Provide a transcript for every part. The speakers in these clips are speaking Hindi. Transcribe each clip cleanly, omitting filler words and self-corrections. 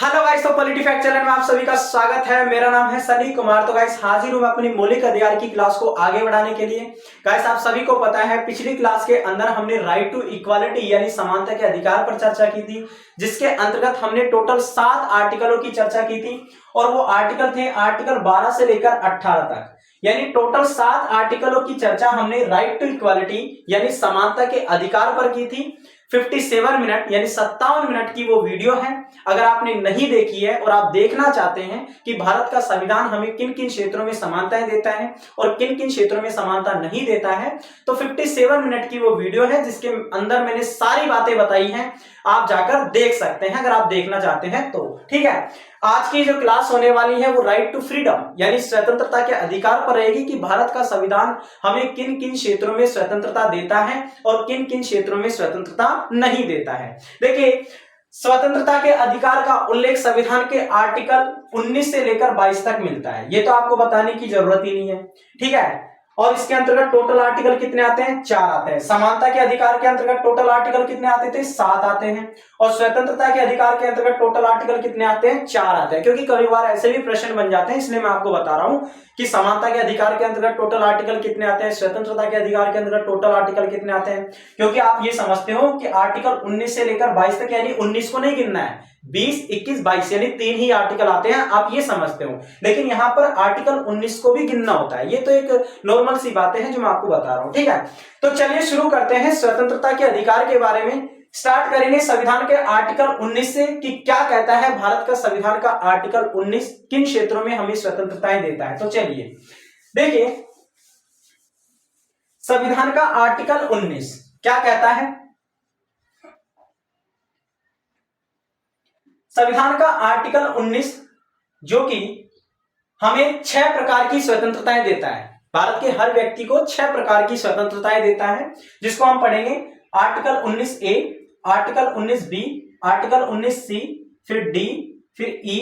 हेलो गाइस, तो पॉलिटी फैक्ट चैनल में आप सभी का स्वागत है। मेरा नाम है सनी कुमार। तो गाइस हाजिर हूं मैं अपनी मौलिक अधिकार की क्लास को आगे बढ़ाने के लिए। गाइस आप सभी को पता है पिछली क्लास के अंदर हमने राइट टू इक्वालिटी यानी समानता के अधिकार पर चर्चा की थी, जिसके अंतर्गत हमने टोटल 7 आर्टिकलों की चर्चा की थी और वो आर्टिकल थे आर्टिकल 12 से लेकर 18 तक, यानी टोटल 7 आर्टिकलों की चर्चा हमने राइट टू इक्वालिटी यानी समानता के अधिकार पर की थी। 57 मिनट यानी 57 मिनट की वो वीडियो है। अगर आपने नहीं देखी है और आप देखना चाहते हैं कि भारत का संविधान हमें किन किन क्षेत्रों में समानताएं देता है और किन किन क्षेत्रों में समानता नहीं देता है, तो 57 मिनट की वो वीडियो है जिसके अंदर मैंने सारी बातें बताई हैं। आप जाकर देख सकते हैं अगर आप देखना चाहते हैं तो। ठीक है, आज की जो क्लास होने वाली है वो राइट टू फ्रीडम यानी स्वतंत्रता के अधिकार पर रहेगी कि भारत का संविधान हमें किन किन क्षेत्रों में स्वतंत्रता देता है और किन किन क्षेत्रों में स्वतंत्रता नहीं देता है। देखिए, स्वतंत्रता के अधिकार का उल्लेख संविधान के आर्टिकल 19 से लेकर 22 तक मिलता है। ये तो आपको बताने की जरूरत ही नहीं है। ठीक है, और इसके अंतर्गत टोटल आर्टिकल कितने आते हैं? 4 आते हैं। समानता के अधिकार के अंतर्गत टोटल आर्टिकल कितने आते थे? 7 आते हैं। और स्वतंत्रता के अधिकार के अंतर्गत टोटल आर्टिकल कितने आते हैं? 4 आते हैं। क्योंकि कई बार ऐसे भी प्रश्न बन जाते हैं, इसलिए मैं आपको बता रहा हूं कि समानता के अधिकार के अंतर्गत टोटल आर्टिकल कितने आते हैं, स्वतंत्रता के अधिकार के अंतर्गत टोटल आर्टिकल कितने आते हैं। क्योंकि आप ये समझते हो कि आर्टिकल 19 से लेकर 22 तक यानी 19 को नहीं गिनना है, 20, 21, 22 यानी 3 ही आर्टिकल आते हैं, आप ये समझते हो। लेकिन यहां पर आर्टिकल 19 को भी गिनना होता है। ये तो एक नॉर्मल सी बातें हैं जो मैं आपको बता रहा हूं। ठीक है, तो चलिए शुरू करते हैं स्वतंत्रता के अधिकार के बारे में। स्टार्ट करेंगे संविधान के आर्टिकल 19 से कि क्या कहता है भारत का संविधान का आर्टिकल 19 किन क्षेत्रों में हमें स्वतंत्रताएं देता है। तो चलिए देखिए, संविधान का आर्टिकल 19 क्या कहता है। संविधान का आर्टिकल 19 जो कि हमें 6 प्रकार की स्वतंत्रताएं देता है। भारत के हर व्यक्ति को 6 प्रकार की स्वतंत्रताएं देता है, जिसको हम पढ़ेंगे article 19A, article 19B, article 19C, फिर D, फिर E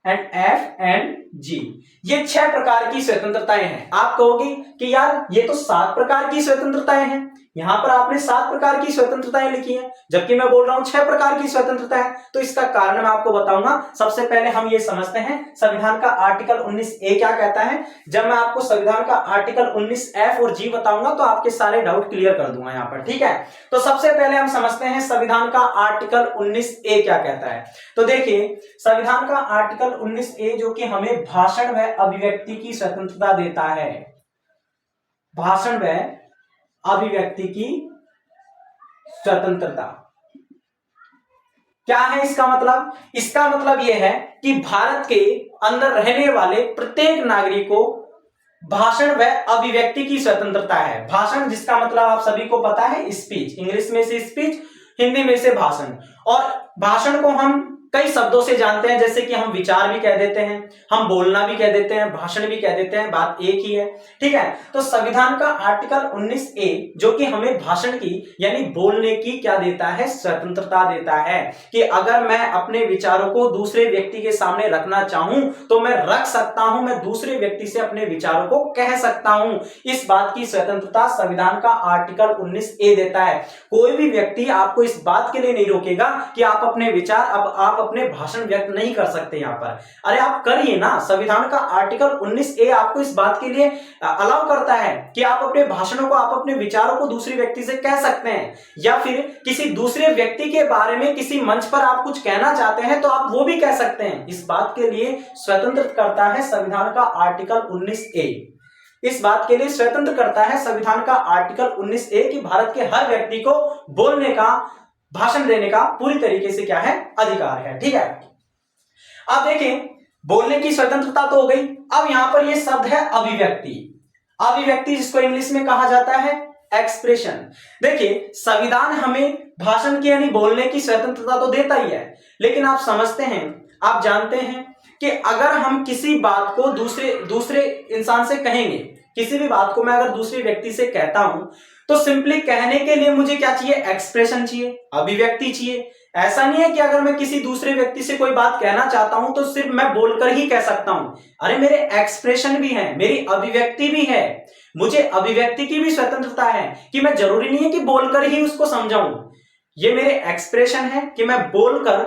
and F and G। ये 6 प्रकार की स्वतंत्रताएं हैं। आप कहोगे कि यार ये तो 7 प्रकार की स्वतंत्रताएं हैं, यहां पर आपने 7 प्रकार की स्वतंत्रताएं लिखी हैं, जबकि मैं बोल रहा हूं 6 प्रकार की स्वतंत्रता है। तो इसका कारण मैं आपको बताऊंगा। सबसे पहले हम ये समझते हैं संविधान का आर्टिकल 19A क्या कहता है। जब मैं आपको संविधान का आर्टिकल 19F और G बताऊंगा तो आपके सारे डाउट क्लियर कर दूंगा यहां पर। ठीक है, तो सबसे पहले हम समझते हैं संविधान का आर्टिकल 19A क्या कहता है। तो देखिए, संविधान का आर्टिकल 19A जो कि हमें भाषण व अभिव्यक्ति की स्वतंत्रता देता है। भाषण व अभिव्यक्ति की स्वतंत्रता क्या है इसका मतलब? इसका मतलब यह है कि भारत के अंदर रहने वाले प्रत्येक नागरिक को भाषण व अभिव्यक्ति की स्वतंत्रता है। भाषण जिसका मतलब आप सभी को पता है स्पीच, इंग्लिश में से स्पीच, हिंदी में से भाषण। और भाषण को हम कई शब्दों से जानते हैं, जैसे कि हम विचार भी कह देते हैं, हम बोलना भी कह देते हैं, भाषण भी कह देते हैं, बात एक ही है। ठीक है, तो संविधान का आर्टिकल 19A जो कि हमें भाषण की यानी बोलने की क्या देता है? स्वतंत्रता देता है कि अगर मैं अपने विचारों को दूसरे व्यक्ति के सामने रखना चाहूं तो मैं रख सकता हूं, मैं दूसरे व्यक्ति से अपने विचारों को कह सकता हूं। इस बात की स्वतंत्रता संविधान का आर्टिकल 19A देता है। कोई भी व्यक्ति आपको इस बात के लिए नहीं रोकेगा कि आप अपने विचार आप अपने भाषण व्यक्त नहीं कर सकते यहां पर। अरे आप करिए ना, संविधान का आर्टिकल 19A आपको इस बात के लिए अलाउ करता है कि आप अपने भाषणों को, आप अपने विचारों को दूसरे व्यक्ति से कह सकते हैं, या फिर किसी दूसरे व्यक्ति के बारे में किसी मंच पर आप कुछ कहना चाहते हैं तो आप वो भी कह सकते हैं। इस बात के लिए स्वतंत्र करता है संविधान का आर्टिकल 19A। इस बात के लिए स्वतंत्र करता है संविधान का आर्टिकल 19A कि भारत के हर व्यक्ति को बोलने का, भाषण देने का पूरी तरीके से क्या है? अधिकार है। ठीक है, अब देखें, बोलने की स्वतंत्रता तो हो गई। अब यहां पर ये शब्द है अभिव्यक्ति। अभिव्यक्ति जिसको इंग्लिश में कहा जाता है एक्सप्रेशन। देखिए, संविधान हमें भाषण की यानी बोलने की स्वतंत्रता तो देता ही है, लेकिन आप समझते हैं, आप जानते हैं कि अगर हम किसी बात को दूसरे इंसान से कहेंगे, किसी भी बात को मैं अगर दूसरे व्यक्ति से कहता हूं तो सिंपली कहने के लिए मुझे क्या चाहिए? एक्सप्रेशन चाहिए, अभिव्यक्ति चाहिए। ऐसा नहीं है कि अगर मैं किसी दूसरे व्यक्ति से कोई बात कहना चाहता हूं तो सिर्फ मैं बोलकर ही कह सकता हूं। अरे मेरे एक्सप्रेशन भी है, मेरी अभिव्यक्ति भी है, मुझे अभिव्यक्ति की भी स्वतंत्रता है कि मैं जरूरी नहीं है कि बोलकर ही उसको समझाऊं। ये मेरे एक्सप्रेशन है कि मैं बोलकर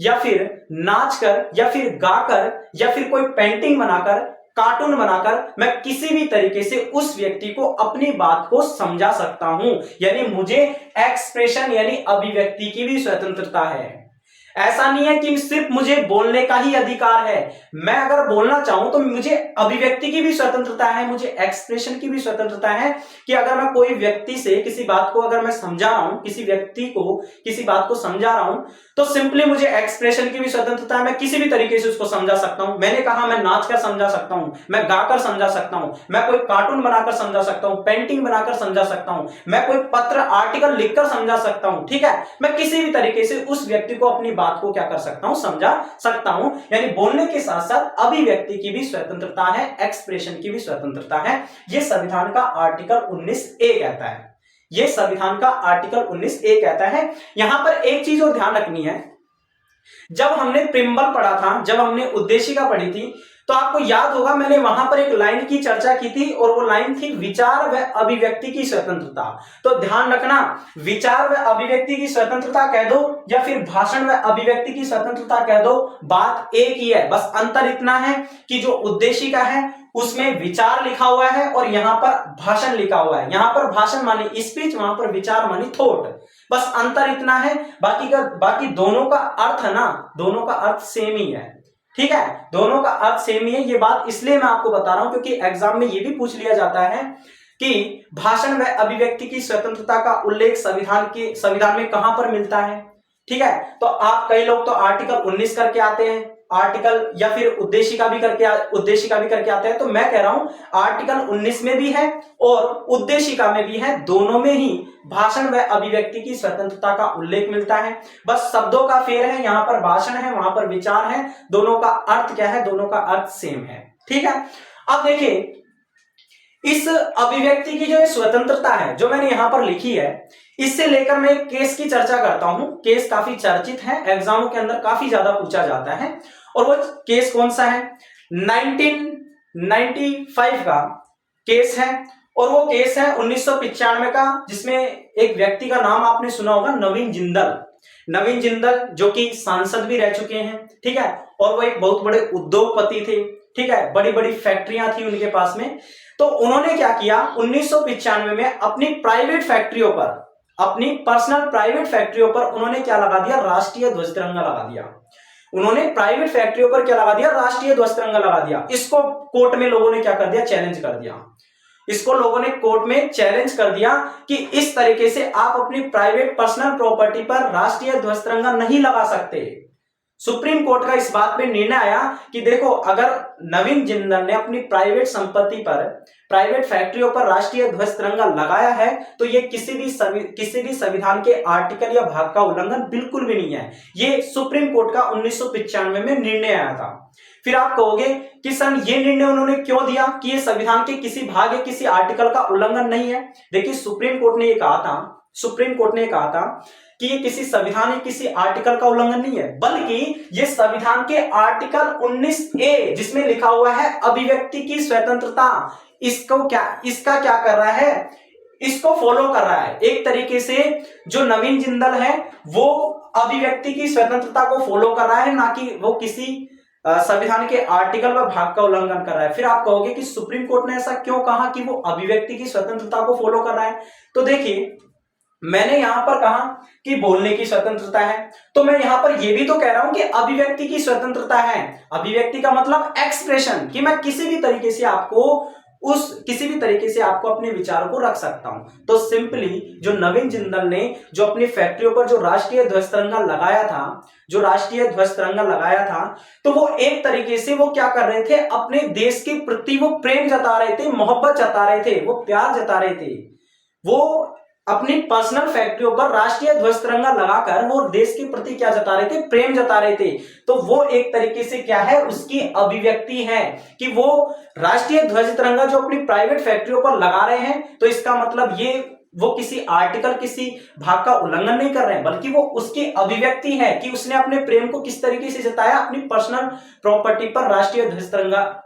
या फिर नाचकर या फिर गाकर या फिर कोई पेंटिंग बनाकर, कार्टून बनाकर मैं किसी भी तरीके से उस व्यक्ति को अपनी बात को समझा सकता हूं। यानी मुझे एक्सप्रेशन यानी अभिव्यक्ति की भी स्वतंत्रता है। ऐसा नहीं है कि सिर्फ मुझे बोलने का ही अधिकार है, मैं अगर बोलना चाहूं तो मुझे अभिव्यक्ति की भी स्वतंत्रता है, मुझे एक्सप्रेशन की भी स्वतंत्रता है कि अगर मैं कोई व्यक्ति से किसी बात को अगर मैं समझा रहा हूं, किसी व्यक्ति को किसी बात को समझा रहा हूं, तो सिंपली मुझे एक्सप्रेशन की भी स्वतंत्रता है, मैं किसी भी तरीके से उसको समझा सकता हूं। मैंने कहा मैं नाचकर समझा सकता हूं, मैं गाकर समझा सकता हूं, मैं कोई कार्टून बनाकर समझा सकता हूं, पेंटिंग बनाकर समझा सकता हूं, मैं कोई पत्र आर्टिकल लिखकर समझा सकता हूं। ठीक है, मैं किसी भी तरीके से उस व्यक्ति को अपनी बात को क्या कर सकता हूं, समझा सकता हूं। यानी बोलने के साथ साथ अभिव्यक्ति की भी स्वतंत्रता है, एक्सप्रेशन की भी स्वतंत्रता है। यह संविधान का आर्टिकल 19A कहता है, यह संविधान का आर्टिकल 19A कहता है। यहां पर एक चीज और ध्यान रखनी है, जब हमने प्रिम्बल पढ़ा था, जब हमने उद्देशिका पढ़ी थी, तो आपको याद होगा मैंने वहां पर एक लाइन की चर्चा की थी और वो लाइन थी विचार व अभिव्यक्ति की स्वतंत्रता। तो ध्यान रखना, विचार व अभिव्यक्ति की स्वतंत्रता कह दो या फिर भाषण व अभिव्यक्ति की स्वतंत्रता कह दो, बात एक ही है। बस अंतर इतना है कि जो उद्देशिका है उसमें विचार लिखा हुआ है और यहां पर भाषण लिखा हुआ है। यहां पर भाषण मानी स्पीच, वहां पर विचार मानी थॉट, बस अंतर इतना है। बाकी दोनों का अर्थ है ना, दोनों का अर्थ सेम ही है। ठीक है, दोनों का अर्थ सेम ही है। ये बात इसलिए मैं आपको बता रहा हूं क्योंकि एग्जाम में ये भी पूछ लिया जाता है कि भाषण व अभिव्यक्ति की स्वतंत्रता का उल्लेख संविधान में कहां पर मिलता है। ठीक है, तो आप कई लोग तो आर्टिकल 19 करके आते हैं, आर्टिकल या फिर उद्देशिका भी करके आते हैं। तो मैं कह रहा हूं आर्टिकल 19 में भी है और उद्देशिका में भी है, दोनों में ही भाषण व अभिव्यक्ति की स्वतंत्रता का उल्लेख मिलता है। बस शब्दों का फेर है, यहां पर भाषण है, वहां पर विचार है, दोनों का अर्थ क्या है, दोनों का अर्थ सेम है। ठीक है, अब देखिए इस अभिव्यक्ति की जो स्वतंत्रता है जो मैंने यहां पर लिखी है, इससे लेकर मैं एक केस की चर्चा करता हूं। केस काफी चर्चित है, एग्जामों के अंदर काफी ज्यादा पूछा जाता है। और वो केस कौन सा है, 1995 का केस है और वो केस है 1995 का, जिसमें एक व्यक्ति का नाम आपने सुना होगा, नवीन जिंदल, जो कि सांसद भी रह चुके हैं। ठीक है, और वो एक बहुत बड़े उद्योगपति थे। ठीक है, बड़ी बड़ी फैक्ट्रियां थी उनके पास में। तो उन्होंने क्या किया, 1995 में अपनी प्राइवेट फैक्ट्रियों पर, अपनी पर्सनल प्राइवेट फैक्ट्रियों पर उन्होंने क्या लगा दिया, राष्ट्रीय ध्वज तिरंगा लगा दिया। उन्होंने प्राइवेट फैक्ट्रियों पर क्या लगा दिया, राष्ट्रीय ध्वज तिरंगा लगा दिया। इसको कोर्ट में लोगों ने क्या कर दिया, चैलेंज कर दिया। इसको लोगों ने कोर्ट में चैलेंज कर दिया कि इस तरीके से आप अपनी प्राइवेट पर्सनल प्रॉपर्टी पर राष्ट्रीय ध्वज तिरंगा नहीं लगा सकते। सुप्रीम कोर्ट का इस बात पे निर्णय आया कि देखो, अगर नवीन जिंदल ने अपनी प्राइवेट संपत्ति पर, प्राइवेट फैक्ट्रियों पर राष्ट्रीय ध्वज तिरंगा लगाया है तो ये किसी भी संविधान के आर्टिकल या भाग का उल्लंघन बिल्कुल भी नहीं है। ये सुप्रीम कोर्ट का 1995 में निर्णय आया था। फिर आप कहोगे कि सर ये निर्णय उन्होंने क्यों दिया कि ये संविधान के किसी भाग या किसी आर्टिकल का उल्लंघन नहीं है। देखिए सुप्रीम कोर्ट ने कहा था कि ये किसी संविधान या किसी आर्टिकल का उल्लंघन नहीं है, बल्कि ये संविधान के आर्टिकल 19A जिसमें लिखा हुआ है अभिव्यक्ति की स्वतंत्रता, इसका क्या कर रहा है, इसको फॉलो कर रहा है। एक तरीके से जो नवीन जिंदल है वो अभिव्यक्ति की स्वतंत्रता को फॉलो कर रहा है, ना कि वो किसी संविधान के आर्टिकल व भाग का उल्लंघन कर रहा है। फिर आप कहोगे कि सुप्रीम कोर्ट ने ऐसा क्यों कहा कि वो अभिव्यक्ति की स्वतंत्रता को फॉलो कर रहा है। तो देखिए, मैंने यहां पर कहा कि बोलने की स्वतंत्रता है, तो मैं यहां पर यह भी तो कह रहा हूं कि अभिव्यक्ति की स्वतंत्रता है। अभिव्यक्ति का मतलब एक्सप्रेशन, कि मैं किसी भी तरीके से आपको अपने विचारों को रख सकता हूं। तो सिंपली जो नवीन जिंदल ने जो अपनी फैक्ट्रियों पर जो राष्ट्रीय ध्वज तिरंगा लगाया था, तो वो एक तरीके से वो क्या कर रहे थे, अपने देश के प्रति वो प्रेम जता रहे थे, मोहब्बत जता रहे थे, वो प्यार जता रहे थे। वो अपनी पर्सनल फैक्ट्रियों पर राष्ट्रीय ध्वज तिरंगा लगाकर वो देश के प्रति क्या जता रहे थे, प्रेम जता रहे थे। तो वो एक तरीके से क्या है, उसकी अभिव्यक्ति है कि वो राष्ट्रीय ध्वज तिरंगा जो अपनी प्राइवेट फैक्ट्रियों पर लगा रहे हैं, तो इसका मतलब ये वो किसी आर्टिकल, किसी भाग का उल्लंघन नहीं कर रहे हैं, बल्कि वो उसकी अभिव्यक्ति है कि उसने अपने प्रेम को किस तरीके से जताया, अपनी पर्सनल प्रॉपर्टी पर राष्ट्रीय ध्वज तिरंगा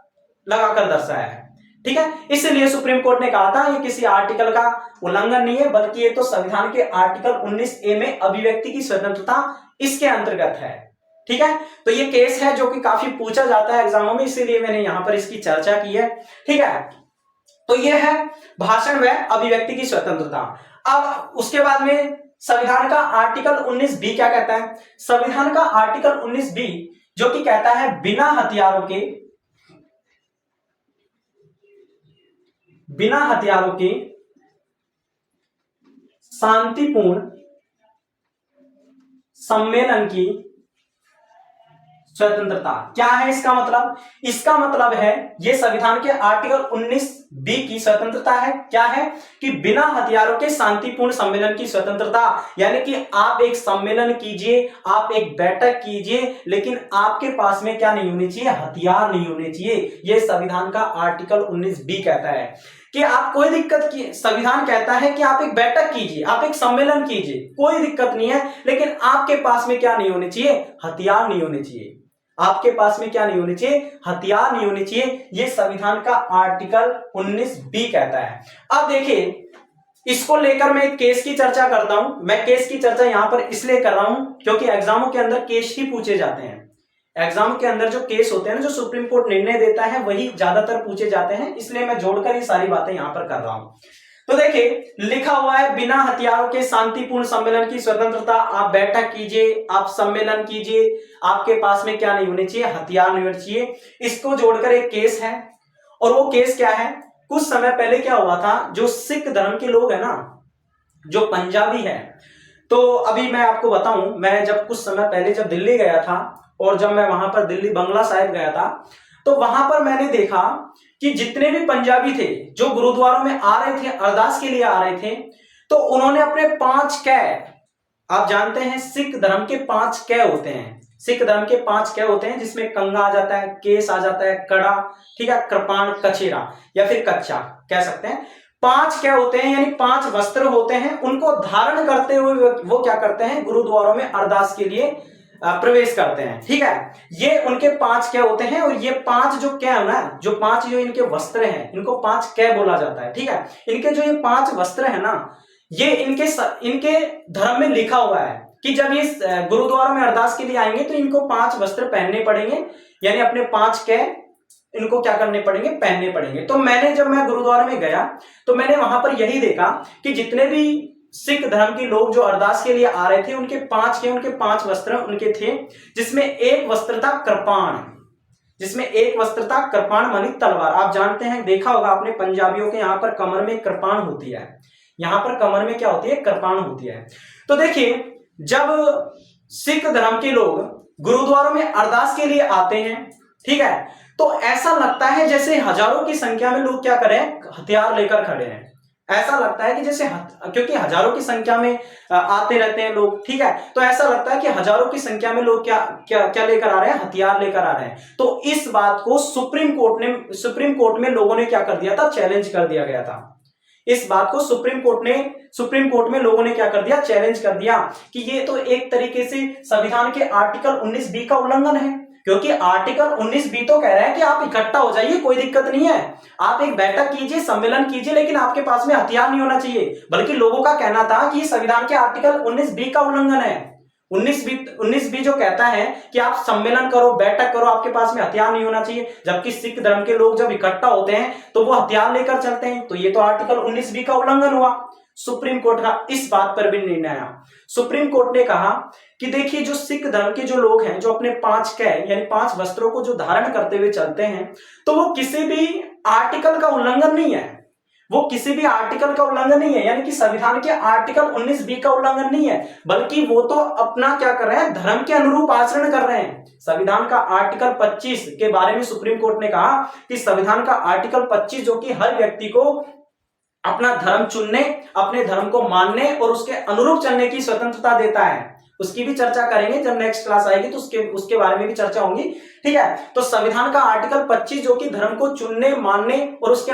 लगाकर दर्शाया है। ठीक है, इसलिए सुप्रीम कोर्ट ने कहा था ये किसी आर्टिकल का उल्लंघन नहीं है, बल्कि ये तो संविधान के आर्टिकल 19A में अभिव्यक्ति की स्वतंत्रता इसके अंतर्गत है। ठीक है, तो ये केस है जो कि काफी पूछा जाता है एग्जामों में, इसीलिए मैंने यहां पर इसकी चर्चा की है। ठीक है, तो ये है भाषण व अभिव्यक्ति की स्वतंत्रता। अब उसके बाद में संविधान का आर्टिकल 19 बी क्या कहता है? संविधान का आर्टिकल 19 बी जो कि कहता है बिना हथियारों के शांतिपूर्ण सम्मेलन की स्वतंत्रता। क्या है इसका मतलब? इसका मतलब है ये संविधान के आर्टिकल 19 बी की स्वतंत्रता है। क्या है कि बिना हथियारों के शांतिपूर्ण सम्मेलन की स्वतंत्रता, यानी कि आप एक सम्मेलन कीजिए, आप एक बैठक कीजिए, लेकिन आपके पास में क्या नहीं होनी चाहिए? हथियार नहीं होने चाहिए। ये संविधान का आर्टिकल 19 बी कहता है कि आप कोई दिक्कत की, संविधान कहता है कि आप एक बैठक कीजिए, आप एक सम्मेलन कीजिए, कोई दिक्कत नहीं है, लेकिन आपके पास में क्या नहीं होने चाहिए? हथियार नहीं होने चाहिए। आपके पास में क्या नहीं होने चाहिए? हथियार नहीं होने चाहिए। ये संविधान का आर्टिकल 19 बी कहता है। अब देखिए, इसको लेकर मैं एक केस की चर्चा करता हूं। मैं केस की चर्चा यहां पर इसलिए कर रहा हूं क्योंकि एग्जामों के अंदर केस ही पूछे जाते हैं। एग्जाम के अंदर जो केस होते हैं ना, जो सुप्रीम कोर्ट निर्णय देता है, वही ज्यादातर पूछे जाते हैं, इसलिए मैं जोड़कर ये सारी बातें यहां पर कर रहा हूं। तो देखिए, लिखा हुआ है बिना हथियारों के शांतिपूर्ण सम्मेलन की स्वतंत्रता। आप बैठक कीजिए, आप सम्मेलन कीजिए, आपके पास में क्या नहीं होने चाहिए? हथियार नहीं होने चाहिए। इसको जोड़कर एक केस है, और वो केस क्या है? कुछ समय पहले क्या हुआ था, जो सिख धर्म के लोग है ना, जो पंजाबी है, तो अभी मैं आपको बताऊं, मैं जब कुछ समय पहले जब दिल्ली गया था, और जब मैं वहां पर दिल्ली बंगला साहिब गया था, तो वहां पर मैंने देखा कि जितने भी पंजाबी थे जो गुरुद्वारों में आ रहे थे, अरदास के लिए आ रहे थे, तो उन्होंने अपने 5 कै, आप जानते हैं सिख धर्म के 5 कै होते हैं, सिख धर्म के 5 कै होते हैं, जिसमें कंगा आ जाता है, केस आ जाता है, कड़ा, ठीक है, कृपाण, कछेरा या फिर कच्चा कह सकते हैं। 5 क्या होते हैं, यानी 5 वस्त्र होते हैं, उनको धारण करते हुए वो क्या करते हैं? गुरुद्वारों में अरदास के लिए प्रवेश करते हैं। ठीक है, ये उनके 5 क्या होते हैं, और ये 5 जो क्या है ना, जो 5 जो इनके वस्त्र हैं, इनको 5 क्या बोला जाता है। ठीक है, इनके जो ये 5 वस्त्र है ना, ये इनके धर्म में लिखा हुआ है कि जब ये गुरुद्वारा में अरदास के लिए आएंगे तो इनको 5 वस्त्र पहनने पड़ेंगे, यानी अपने 5 कै इनको क्या करने पड़ेंगे? पहनने पड़ेंगे। तो जब मैं गुरुद्वारा में गया तो मैंने वहां पर यही देखा कि जितने भी सिख धर्म के लोग जो अरदास के लिए आ रहे थे, उनके 5 वस्त्र उनके थे, जिसमें एक वस्त्र था कृपाण, मानी तलवार। आप जानते हैं, देखा होगा आपने, पंजाबियों के यहाँ पर कमर में कृपाण होती है, यहाँ पर कमर में क्या होती है? कृपाण होती है। तो देखिए, जब सिख धर्म के लोग गुरुद्वारों में अरदास के लिए आते हैं, ठीक है, तो ऐसा लगता है जैसे हजारों की संख्या में लोग क्या करें? हथियार लेकर खड़े हैं। ऐसा लगता है कि जैसे, क्योंकि हजारों की संख्या में आते रहते हैं लोग, ठीक है, तो ऐसा लगता है कि हजारों की संख्या में लोग क्या लेकर आ रहे हैं? हथियार लेकर आ रहे हैं। तो इस बात को सुप्रीम कोर्ट में लोगों ने क्या कर दिया था? चैलेंज कर दिया गया था। इस बात को सुप्रीम कोर्ट में लोगों ने क्या कर दिया? चैलेंज कर दिया कि ये तो एक तरीके से संविधान के आर्टिकल 19 बी का उल्लंघन है, क्योंकि आर्टिकल 19 बी तो कह रहा है कि आप इकट्ठा हो जाइए, कोई दिक्कत नहीं है, आप एक बैठक कीजिए, सम्मेलन कीजिए, लेकिन आपके पास में हथियार नहीं होना चाहिए। बल्कि लोगों का कहना था कि संविधान के आर्टिकल 19 बी का उल्लंघन है। 19 बी जो कहता है कि आप सम्मेलन करो, बैठक करो, आपके पास में हथियार नहीं होना चाहिए, जबकि सिख धर्म के लोग जब इकट्ठा होते हैं तो वो हथियार लेकर चलते हैं। तो ये तो आर्टिकल 19 बी का उल्लंघन हुआ। सुप्रीम कोर्ट का इस बात पर भी निर्णय आया। सुप्रीम कोर्ट ने कहा कि देखिए, जो सिख धर्म के जो लोग हैं, जो अपने 5 कै यानी 5 वस्त्रों को जो धारण करते हुए चलते हैं, तो वो किसी भी आर्टिकल का उल्लंघन नहीं है, यानी कि संविधान के आर्टिकल 19 बी का उल्लंघन नहीं है, बल्कि वो तो अपना क्या कर रहे हैं? धर्म के अनुरूप आचरण कर रहे हैं। संविधान का आर्टिकल 25 के बारे में सुप्रीम कोर्ट ने कहा कि संविधान का आर्टिकल 25 जो कि हर व्यक्ति को अपना धर्म चुनने, अपने धर्म को मानने और उसके अनुरूप चलने की स्वतंत्रता देता है। उसकी भी चर्चा करेंगे जब नेक्स्ट क्लास आएगी, तो उसके बारे में भी चर्चा होगी। ठीक है, तो संविधान का आर्टिकल 25 जो कि धर्म को चुनने, मानने और उसके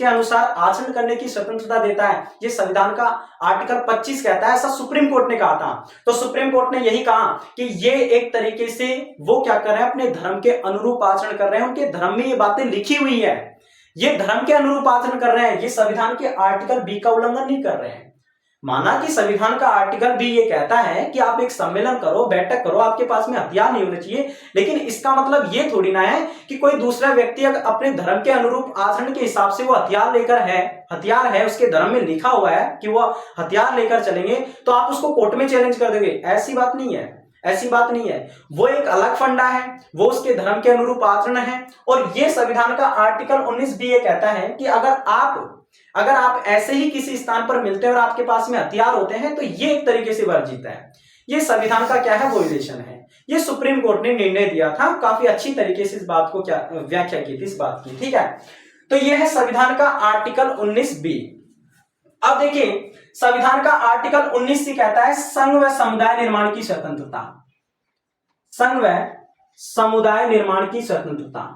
अनुसार आचरण करने की स्वतंत्रता देता है, ये संविधान का आर्टिकल 25 कहता है, ऐसा सुप्रीम कोर्ट ने कहा था। तो सुप्रीम कोर्ट ने यही कहा कि ये एक तरीके से वो क्या कर रहे हैं? अपने धर्म के अनुरूप आचरण कर रहे हैं, उनके धर्म में ये बातें लिखी हुई है, ये धर्म के अनुरूप आचरण कर रहे हैं, ये संविधान के आर्टिकल बी का उल्लंघन नहीं कर रहे हैं। माना कि संविधान का आर्टिकल भी ये कहता है कि आप एक सम्मेलन करो, बैठक करो, आपके पास में हथियार नहीं होने चाहिए, लेकिन इसका मतलब ये थोड़ी ना है कि कोई दूसरा व्यक्ति अगर अपने धर्म के अनुरूप आचरण के हिसाब से वो हथियार है उसके धर्म में लिखा हुआ है कि वो हथियार लेकर चलेंगे, तो आप उसको कोर्ट में चैलेंज कर दोगे। ऐसी बात नहीं है, ऐसी बात नहीं है। वो एक अलग फंडा है, वो उसके धर्म के अनुरूप आचरण है। और ये संविधान का आर्टिकल 19 भी ये कहता है कि अगर आप ऐसे ही किसी स्थान पर मिलते हैं और आपके पास में हथियार होते हैं तो ये एक तरीके से वर्जित है। ये संविधान का क्या है, वोल्यूशन है। ये सुप्रीम कोर्ट ने निर्णय दिया था, काफी अच्छी तरीके से इस बात को क्या व्याख्या की थी इस बात की, ठीक है। तो यह है संविधान का आर्टिकल 19 बी। अब देखिए संविधान का आर्टिकल 19 सी कहता है संघ व समुदाय निर्माण की स्वतंत्रता। संघ व समुदाय निर्माण की स्वतंत्रता,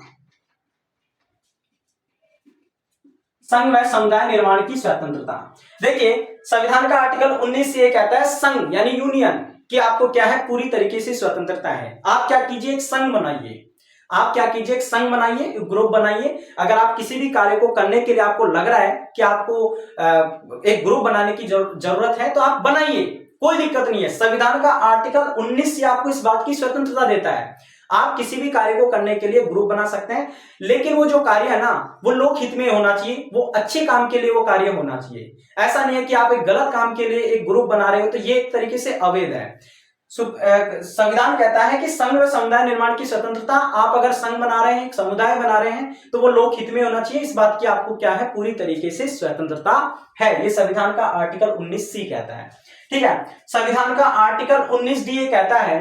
संघ व समुदाय निर्माण की स्वतंत्रता। देखिए संविधान का आर्टिकल 19 से ये कहता है संघ यानी यूनियन कि आपको क्या है, पूरी तरीके से स्वतंत्रता है। आप क्या कीजिए, एक संघ बनाइए, आप क्या कीजिए, एक संघ बनाइए, एक ग्रुप बनाइए। अगर आप किसी भी कार्य को करने के लिए आपको लग रहा है कि आपको एक ग्रुप बनाने की जरूरत है तो आप बनाइए, कोई दिक्कत नहीं है। संविधान का आर्टिकल 19 से आपको इस बात की स्वतंत्रता देता है। आप किसी भी कार्य को करने के लिए ग्रुप बना सकते हैं, लेकिन वो जो कार्य है ना वो लोक हित में होना चाहिए, वो अच्छे काम के लिए वो कार्य होना चाहिए। ऐसा नहीं है कि आप एक गलत काम के लिए एक ग्रुप बना रहे हो, तो ये एक तरीके से अवैध है। संविधान कहता है कि संघ व समुदाय निर्माण की स्वतंत्रता, आप अगर संघ बना रहे हैं, समुदाय बना रहे हैं, तो वो लोक हित में होना चाहिए। इस बात की आपको क्या है, पूरी तरीके से स्वतंत्रता है। ये संविधान का आर्टिकल 19 सी कहता है, ठीक है। संविधान का आर्टिकल 19 डी ये कहता है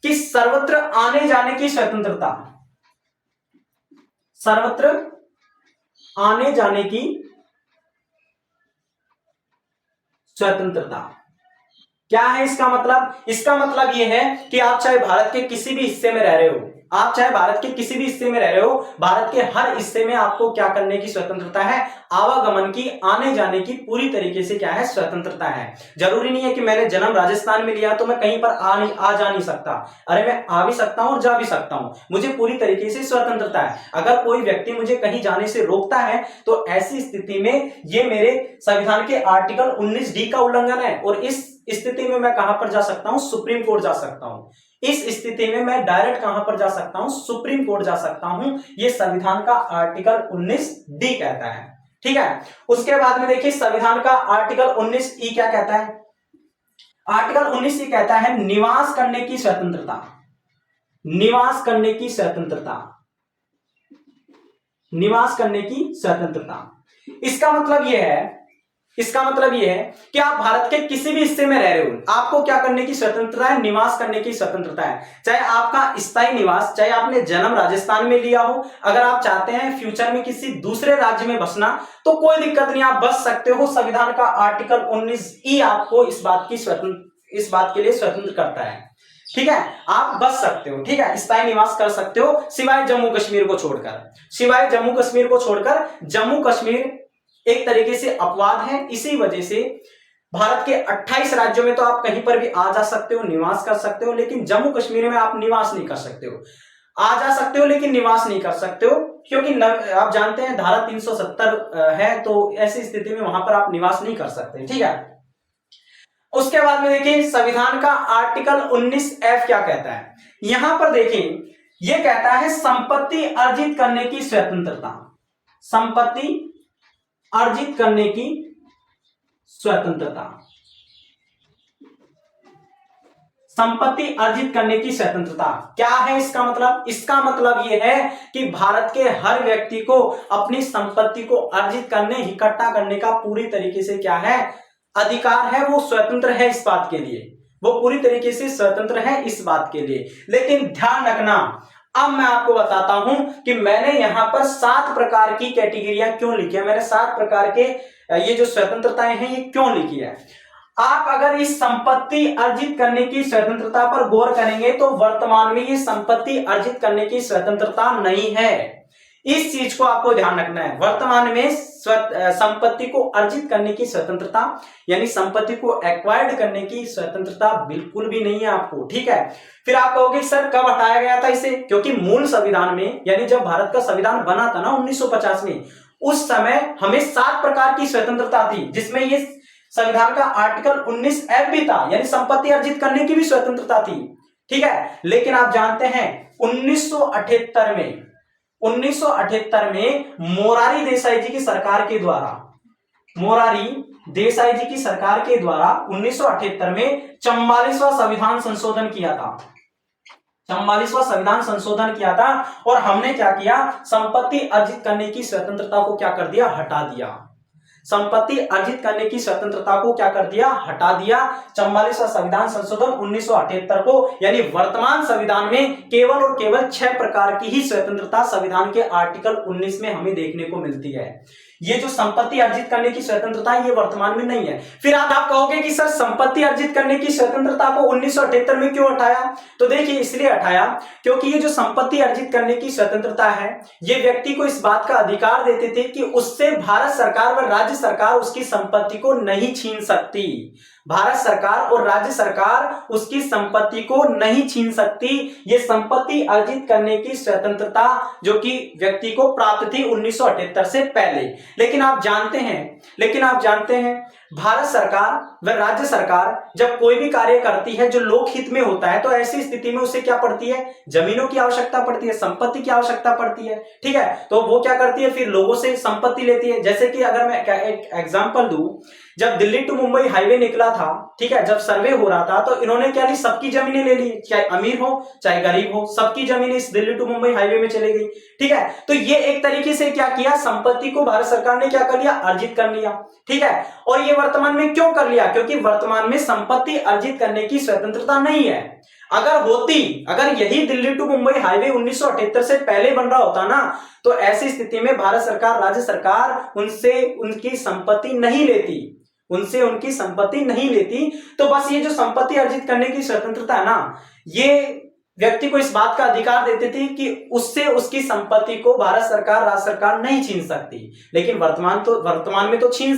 कि सर्वत्र आने जाने की स्वतंत्रता, सर्वत्र आने जाने की स्वतंत्रता। क्या है इसका मतलब? इसका मतलब यह है कि आप चाहे भारत के किसी भी हिस्से में रह रहे हो, आप चाहे भारत के किसी भी हिस्से में रह रहे हो, भारत के हर हिस्से में आपको क्या करने की स्वतंत्रता है, आवागमन की, आने जाने की पूरी तरीके से क्या है, स्वतंत्रता है। जरूरी नहीं है कि मैंने जन्म राजस्थान में लिया तो मैं कहीं पर आ जा नहीं सकता। अरे मैं आ भी सकता हूं और जा भी सकता हूं, मुझे पूरी तरीके से स्वतंत्रता है। अगर कोई व्यक्ति मुझे कहीं जाने से रोकता है तो ऐसी स्थिति में ये मेरे संविधान के आर्टिकल 19 डी का उल्लंघन है। और इस स्थिति में मैं कहां पर जा सकता हूं, सुप्रीम कोर्ट जा सकता हूं। इस स्थिति में मैं डायरेक्ट कहां पर जा सकता हूं, सुप्रीम कोर्ट जा सकता हूं। यह संविधान का आर्टिकल 19 डी कहता है, ठीक है। उसके बाद में देखिए संविधान का आर्टिकल 19 ई क्या कहता है। आर्टिकल 19 ई कहता है निवास करने की स्वतंत्रता, निवास करने की स्वतंत्रता, निवास करने की स्वतंत्रता। इसका मतलब यह है, इसका मतलब यह है कि आप भारत के किसी भी हिस्से में रह रहे हो, आपको क्या करने की स्वतंत्रता है, निवास करने की स्वतंत्रता है। चाहे आपका स्थायी निवास, चाहे आपने जन्म राजस्थान में लिया हो, अगर आप चाहते हैं फ्यूचर में किसी दूसरे राज्य में बसना तो कोई दिक्कत नहीं, आप बस सकते हो। संविधान का आर्टिकल 19 ई आपको इस बात के लिए स्वतंत्र करता है, ठीक है। आप बस सकते हो, ठीक है, स्थायी निवास कर सकते हो, सिवाय जम्मू कश्मीर को छोड़कर। सिवाय जम्मू कश्मीर को छोड़कर, जम्मू कश्मीर एक तरीके से अपवाद है। इसी वजह से भारत के 28 राज्यों में तो आप कहीं पर भी आ जा सकते हो, निवास कर सकते हो, लेकिन जम्मू कश्मीर में आप निवास नहीं कर सकते हो। आ जा सकते हो लेकिन निवास नहीं कर सकते हो, क्योंकि आप जानते हैं धारा 370 है, तो ऐसी स्थिति में वहां पर आप निवास नहीं कर सकते, ठीक है। उसके बाद में देखिए संविधान का आर्टिकल 19F क्या कहता है। यहां पर देखिए यह कहता है संपत्ति अर्जित करने की स्वतंत्रता, संपत्ति अर्जित करने की स्वतंत्रता, संपत्ति अर्जित करने की स्वतंत्रता। क्या है इसका मतलब? इसका मतलब यह है कि भारत के हर व्यक्ति को अपनी संपत्ति को अर्जित करने, इकट्ठा करने का पूरी तरीके से क्या है, अधिकार है। वो स्वतंत्र है इस बात के लिए, वो पूरी तरीके से स्वतंत्र है इस बात के लिए। लेकिन ध्यान रखना, अब मैं आपको बताता हूं कि मैंने यहां पर 7 प्रकार की कैटेगरियां क्यों लिखी है, मैंने 7 प्रकार के ये जो स्वतंत्रताएं हैं ये क्यों लिखी है। आप अगर इस संपत्ति अर्जित करने की स्वतंत्रता पर गौर करेंगे तो वर्तमान में ये संपत्ति अर्जित करने की स्वतंत्रता नहीं है। इस चीज को आपको ध्यान रखना है। वर्तमान में संपत्ति को अर्जित करने की स्वतंत्रता यानी संपत्ति को एक्वायर्ड करने की स्वतंत्रता बिल्कुल भी नहीं है आपको, ठीक है। फिर आप कहोगे सर कब हटाया गया था इसे, क्योंकि मूल संविधान में यानी जब भारत का संविधान बना था ना 1950 में, उस समय हमें 7 प्रकार की स्वतंत्रता थी, जिसमें ये संविधान का आर्टिकल 19F भी था, यानी संपत्ति अर्जित करने की भी स्वतंत्रता थी, ठीक है। लेकिन आप जानते हैं 1978 में मोरारी देसाई जी की सरकार के द्वारा, मोरारी देसाई जी की सरकार के द्वारा 1978 में 44वां संविधान संशोधन किया था, 44वां संविधान संशोधन किया था। और हमने क्या किया, संपत्ति अर्जित करने की स्वतंत्रता को क्या कर दिया, हटा दिया। संपत्ति अर्जित करने की स्वतंत्रता को क्या कर दिया, हटा दिया। 44वां संविधान संशोधन 1978 को, यानी वर्तमान संविधान में केवल और केवल 6 प्रकार की ही स्वतंत्रता संविधान के आर्टिकल 19 में हमें देखने को मिलती है। ये जो संपत्ति अर्जित करने की स्वतंत्रता है ये वर्तमान में नहीं है। फिर आप कहोगे कि सर संपत्ति अर्जित करने की स्वतंत्रता को 1978 में क्यों हटाया, तो देखिए इसलिए हटाया क्योंकि ये जो संपत्ति अर्जित करने की स्वतंत्रता है ये व्यक्ति को इस बात का अधिकार देते थे कि उससे भारत सरकार व राज्य सरकार उसकी संपत्ति को नहीं छीन सकती। भारत सरकार और राज्य सरकार उसकी संपत्ति को नहीं छीन सकती। ये संपत्ति अर्जित करने की स्वतंत्रता जो कि व्यक्ति को प्राप्त थी 1978 से पहले। लेकिन आप जानते हैं भारत सरकार व राज्य सरकार जब कोई भी कार्य करती है जो लोकहित में होता है तो ऐसी स्थिति में उसे क्या पड़ती है, जमीनों की आवश्यकता पड़ती है, संपत्ति की आवश्यकता पड़ती है, ठीक है। तो वो क्या करती है, फिर लोगों से संपत्ति लेती है। जैसे कि अगर मैं एक एग्जांपल दूं, जब दिल्ली टू मुंबई हाईवे निकला था, ठीक है, जब सर्वे हो रहा था तो इन्होंने क्या ली, सबकी जमीनें ले ली, चाहे अमीर हो चाहे गरीब हो, सबकी जमीनें इस दिल्ली टू मुंबई हाईवे में चली गई, ठीक है। तो ये एक तरीके से क्या किया, संपत्ति को भारत सरकार ने क्या कर लिया, अर्जित कर लिया, ठीक है। और ये वर्तमान में क्यों कर लिया, क्योंकि वर्तमान में संपत्ति अर्जित करने की स्वतंत्रता नहीं है। अगर यही दिल्ली टू मुंबई हाईवे 1978 से पहले बन रहा होता ना, तो ऐसी स्थिति में भारत सरकार, राज्य सरकार उनसे उनकी संपत्ति नहीं लेती, तो बस ये जो संपत्ति अर्जित करने की स्वतंत्रता है ना, ये व्यक्ति को इस बात का अधिकार देते थे कि उससे उसकी संपत्ति को भारत सरकार, राज्य सरकार नहीं छीन सकती। लेकिन वर्तमान में तो छीन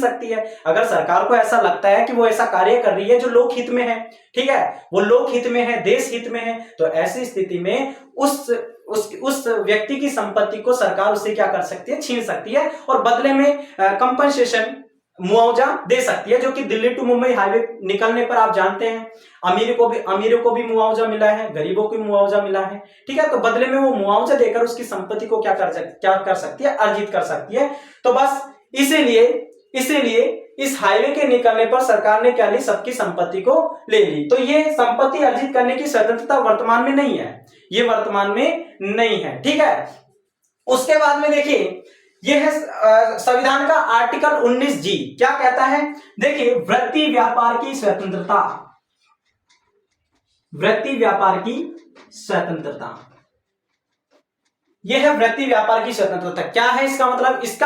सकती है। अगर सरकार को ऐसा लगता है कि वो ऐसा कार्य कर रही है जो लोकहित में है, ठीक है, वो लोकहित में है, देश हित में है, तो ऐसी स्थिति में उस व्यक्ति की संपत्ति को सरकार उससे क्या कर सकती है, छीन सकती है और बदले में कंपनसेशन, मुआवजा दे सकती है, जो कि दिल्ली टू मुंबई हाईवे निकलने पर आप जानते हैं अमीरों को भी मुआवजा मिला है, गरीबों को मुआवजा मिला है, ठीक है। तो बदले में वो मुआवजा देकर उसकी संपत्ति को क्या कर सकती है, अर्जित कर सकती है। तो बस इसीलिए इस हाईवे के निकलने पर सरकार ने क्या ली, सबकी संपत्ति को ले ली। तो ये संपत्ति अर्जित करने की स्वतंत्रता वर्तमान में नहीं है, ठीक है। उसके बाद में देखिए यह है संविधान का आर्टिकल 19G क्या कहता है, देखिए वृत्ति व्यापार की स्वतंत्रता, यह है वृत्ति व्यापार की स्वतंत्रता। क्या है इसका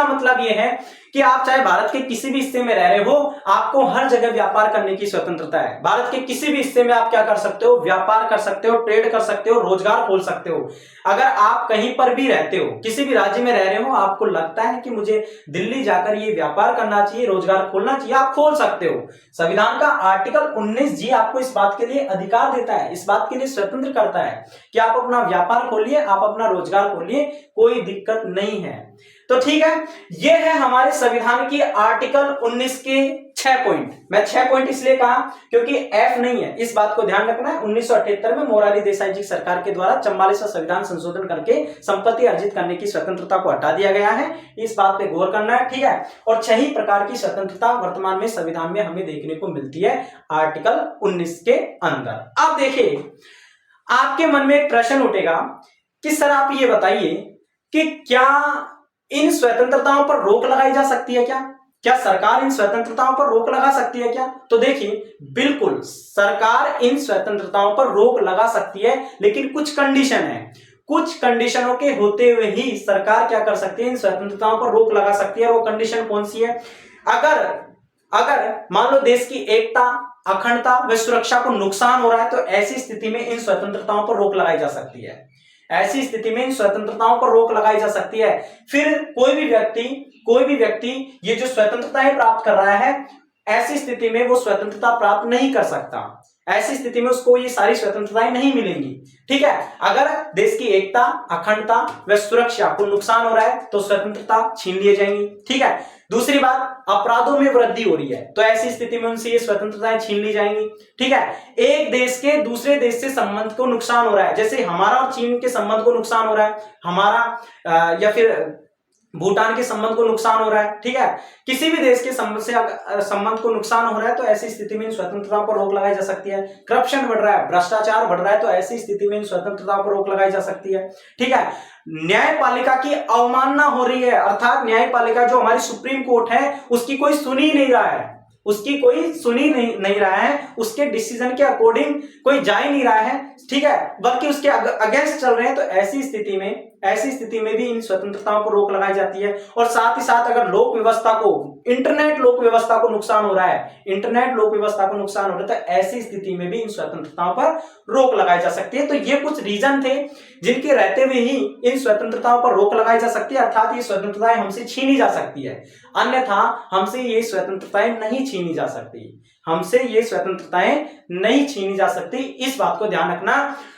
मतलब यह है कि आप चाहे भारत के किसी भी हिस्से में रह रहे हो, आपको हर जगह व्यापार करने की स्वतंत्रता है। भारत के किसी भी हिस्से में आप क्या कर सकते हो, व्यापार कर सकते हो, ट्रेड कर सकते हो, रोजगार खोल सकते हो। अगर आप कहीं पर भी रहते हो, किसी भी राज्य में रह रहे हो, आपको लगता है कि मुझे दिल्ली जाकर ये व्यापार करना चाहिए, रोजगार खोलना चाहिए, आप खोल सकते हो। संविधान का आर्टिकल 19G आपको इस बात के लिए अधिकार देता है, इस बात के लिए स्वतंत्र करता है कि आप अपना व्यापार खोलिए, आप अपना रोजगार खोलिए, कोई दिक्कत नहीं है। तो ठीक है, ये है हमारे संविधान की आर्टिकल 19 के 6 पॉइंट। मैं 6 पॉइंट इसलिए कहा क्योंकि F नहीं है, इस बात को ध्यान रखना है। 1978 में मोरारी देसाई जी सरकार के द्वारा 44वां संविधान संशोधन करके संपत्ति अर्जित करने की स्वतंत्रता को हटा दिया गया है, इस बात पे गौर करना है, ठीक है। और 6 ही प्रकार की स्वतंत्रता वर्तमान में संविधान में हमें देखने को मिलती है आर्टिकल 19 के अंदर। अब देखिए आपके मन में एक प्रश्न उठेगा कि सर आप ये बताइए कि क्या इन स्वतंत्रताओं पर रोक लगाई जा सकती है क्या सरकार इन स्वतंत्रताओं पर रोक लगा सकती है क्या? तो देखिए बिल्कुल सरकार इन स्वतंत्रताओं पर रोक लगा सकती है, लेकिन कुछ कंडीशन है। कुछ कंडीशनों के होते हुए ही सरकार क्या कर सकती है, इन स्वतंत्रताओं पर रोक लगा सकती है। वो कंडीशन कौन सी है? अगर मान लो देश की एकता, अखंडता व सुरक्षा को नुकसान हो रहा है तो ऐसी स्थिति में इन स्वतंत्रताओं पर रोक लगाई जा सकती है। ऐसी स्थिति में इन स्वतंत्रताओं पर रोक लगाई जा सकती है। फिर कोई भी व्यक्ति ये जो स्वतंत्रताएं प्राप्त कर रहा है, ऐसी स्थिति में वो स्वतंत्रता प्राप्त नहीं कर सकता। ऐसी स्थिति में उसको ये सारी स्वतंत्रताएं नहीं मिलेंगी, ठीक है। अगर देश की एकता, अखंडता व सुरक्षा को नुकसान हो रहा है तो स्वतंत्रता छीन ली जाएंगी, ठीक है। दूसरी बात, अपराधों में वृद्धि हो रही है, तो ऐसी स्थिति में उनसे ये स्वतंत्रताएं छीन ली जाएंगी। ठीक है, एक देश के दूसरे देश से संबंध को नुकसान हो रहा है, जैसे हमारा और चीन के संबंध को नुकसान हो रहा है, हमारा या फिर भूटान के संबंध को नुकसान हो रहा है। ठीक है, किसी भी देश के संबंध को नुकसान हो रहा है, तो ऐसी स्थिति में इन स्वतंत्रता पर रोक लगाई जा सकती है। करप्शन बढ़ रहा है, भ्रष्टाचार बढ़ रहा है, तो ऐसी स्थिति में इन स्वतंत्रता पर रोक लगाई जा सकती है। ठीक है, न्यायपालिका की अवमानना हो रही है, अर्थात न्यायपालिका जो हमारी सुप्रीम कोर्ट है उसकी कोई सुनी नहीं रहा है, उसकी कोई सुनी नहीं रहा है, उसके डिसीजन के अकॉर्डिंग कोई जा ही नहीं रहा है। ठीक है, बल्कि उसके अगेंस्ट चल रहे हैं, तो ऐसी स्थिति में भी इन स्वतंत्रताओं पर रोक लगाई जाती है। और साथ ही साथ अगर लोक व्यवस्था को, इंटरनेट लोक व्यवस्था को नुकसान हो रहा है, इंटरनेट लोक व्यवस्था को नुकसान हो रहा है, तो ऐसी स्थिति में भी इन स्वतंत्रताओं पर रोक लगाई जा सकती है। तो ये कुछ रीजन थे जिनके रहते हुए ही इन स्वतंत्रताओं पर रोक लगाई जा सकती है, अर्थात ये स्वतंत्रताएं हमसे छीनी जा सकती है, अन्यथा हमसे ये स्वतंत्रताएं नहीं छीनी जा सकती, हमसे ये स्वतंत्रताएं नहीं छीनी जा सकती, इस बात को ध्यान रखना।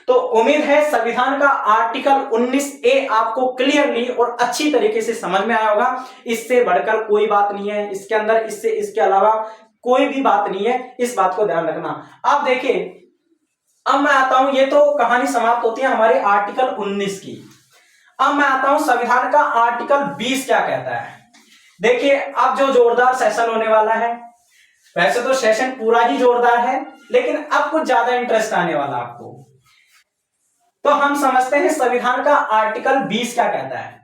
तो उम्मीद है संविधान का आर्टिकल 19A आपको क्लियरली और अच्छी तरीके से समझ में आया होगा। इससे बढ़कर कोई बात नहीं है इसके अंदर, इसके अलावा कोई भी बात नहीं है, इस बात को ध्यान रखना। अब देखिए, अब मैं आता हूं, ये तो कहानी समाप्त होती है हमारे आर्टिकल 19 की। अब मैं आता हूं संविधान का आर्टिकल 20 क्या कहता है। देखिए, अब जो जोरदार सेशन होने वाला है, वैसे तो सेशन पूरा ही जोरदार है, लेकिन अब कुछ ज्यादा इंटरेस्ट आने वाला आपको। तो हम समझते हैं संविधान का आर्टिकल 20 क्या कहता है।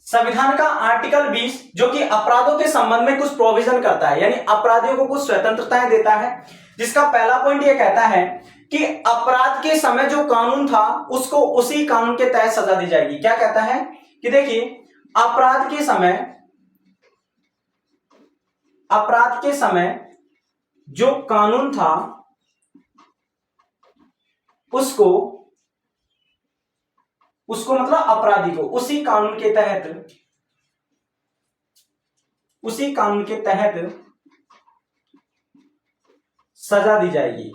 संविधान का आर्टिकल 20 जो कि अपराधों के संबंध में कुछ प्रोविजन करता है, यानी अपराधियों को कुछ स्वतंत्रताएं देता है, जिसका पहला पॉइंट यह कहता है कि अपराध के समय जो कानून था उसको उसी कानून के तहत सजा दी जाएगी। क्या कहता है कि देखिए, अपराध के समय जो कानून था उसको मतलब अपराधी को उसी कानून के तहत सजा दी जाएगी।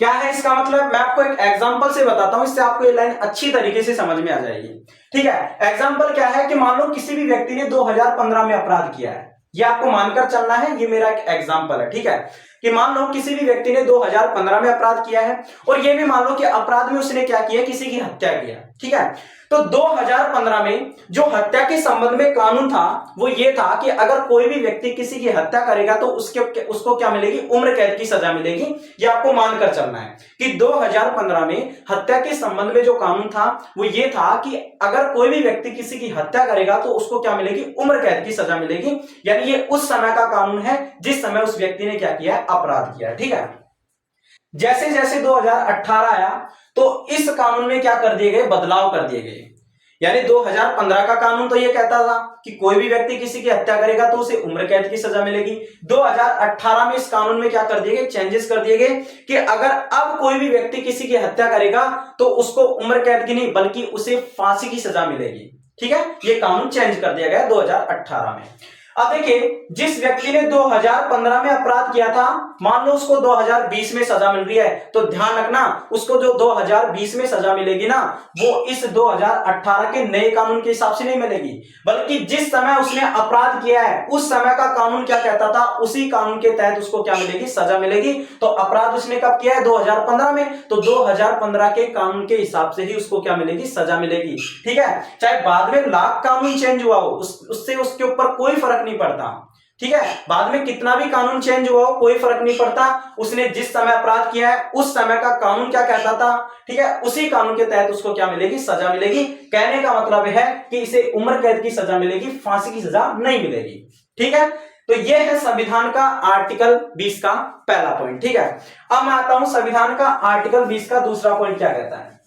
क्या है इसका मतलब, मैं आपको एक एग्जांपल से बताता हूं, इससे आपको ये लाइन अच्छी तरीके से समझ में आ जाएगी। ठीक है, एग्जांपल क्या है कि मान लो किसी भी व्यक्ति ने 2015 में अपराध किया है, ये आपको मानकर चलना है, ये मेरा एक एग्जांपल है। ठीक है, कि मान लो किसी भी व्यक्ति ने 2015 में अपराध किया है, और ये भी मान लो कि अपराध में उसने क्या किया, किसी की हत्या किया। ठीक है, तो 2015 में जो हत्या के संबंध में कानून था वो ये था कि अगर कोई भी व्यक्ति किसी की हत्या करेगा तो उसको क्या मिलेगी, उम्र कैद की सजा मिलेगी। ये आपको मानकर चलना है कि 2015 में हत्या के संबंध में जो कानून था वो ये था कि अगर कोई भी व्यक्ति किसी की हत्या करेगा तो उसको क्या मिलेगी, उम्र कैद की सजा मिलेगी। यानी ये उस समय का कानून है जिस समय उस व्यक्ति ने क्या किया, अपराध किया। ठीक है, जैसे जैसे 2018 आया तो इस कानून में क्या कर दिए गए, बदलाव कर दिए गए। यानी 2015 का कानून तो ये कहता था कि कोई भी व्यक्ति किसी की हत्या करेगा तो उसे उम्र कैद की सजा मिलेगी। 2018 में इस कानून में क्या कर दिए गए, चेंजेस कर दिए गए कि अगर अब कोई भी व्यक्ति किसी की हत्या करेगा तो उसको उम्र कैद की नहीं बल्कि उसे फांसी की सजा मिलेगी। ठीक है, ये कानून चेंज कर दिया गया 2018 में। अब देखिए, जिस व्यक्ति ने 2015 में अपराध किया था, मान लो उसको 2020 में सजा मिल रही है, तो ध्यान रखना उसको जो 2020 में सजा मिलेगी ना, वो इस 2018 के नए कानून के हिसाब से नहीं मिलेगी, बल्कि जिस समय उसने अपराध किया है उस समय का कानून क्या कहता था, उसी कानून के तहत उसको क्या मिलेगी, सजा मिलेगी। तो अपराध उसने कब किया है, 2015 में, तो 2015 के कानून के हिसाब से ही उसको क्या मिलेगी, सजा मिलेगी। ठीक है, चाहे बाद में लाख कानून चेंज हुआ हो, उससे उसके ऊपर कोई फर्क नहीं पड़ता। ठीक है, बाद में कितना भी कानून चेंज हुआ हो कोई फर्क नहीं पड़ता, उसने जिस समय अपराध किया है उस समय का कानून क्या कहता था, ठीक है, उसी कानून के तहत उसको क्या मिलेगी, सजा मिलेगी। कहने का मतलब है कि इसे उम्र कैद की सजा मिलेगी, फांसी की सजा नहीं मिलेगी। ठीक है, तो यह है संविधान का आर्टिकल 20 का पहला पॉइंट। ठीक है, अब मैं आता हूं संविधान का आर्टिकल 20 का दूसरा पॉइंट क्या कहता है।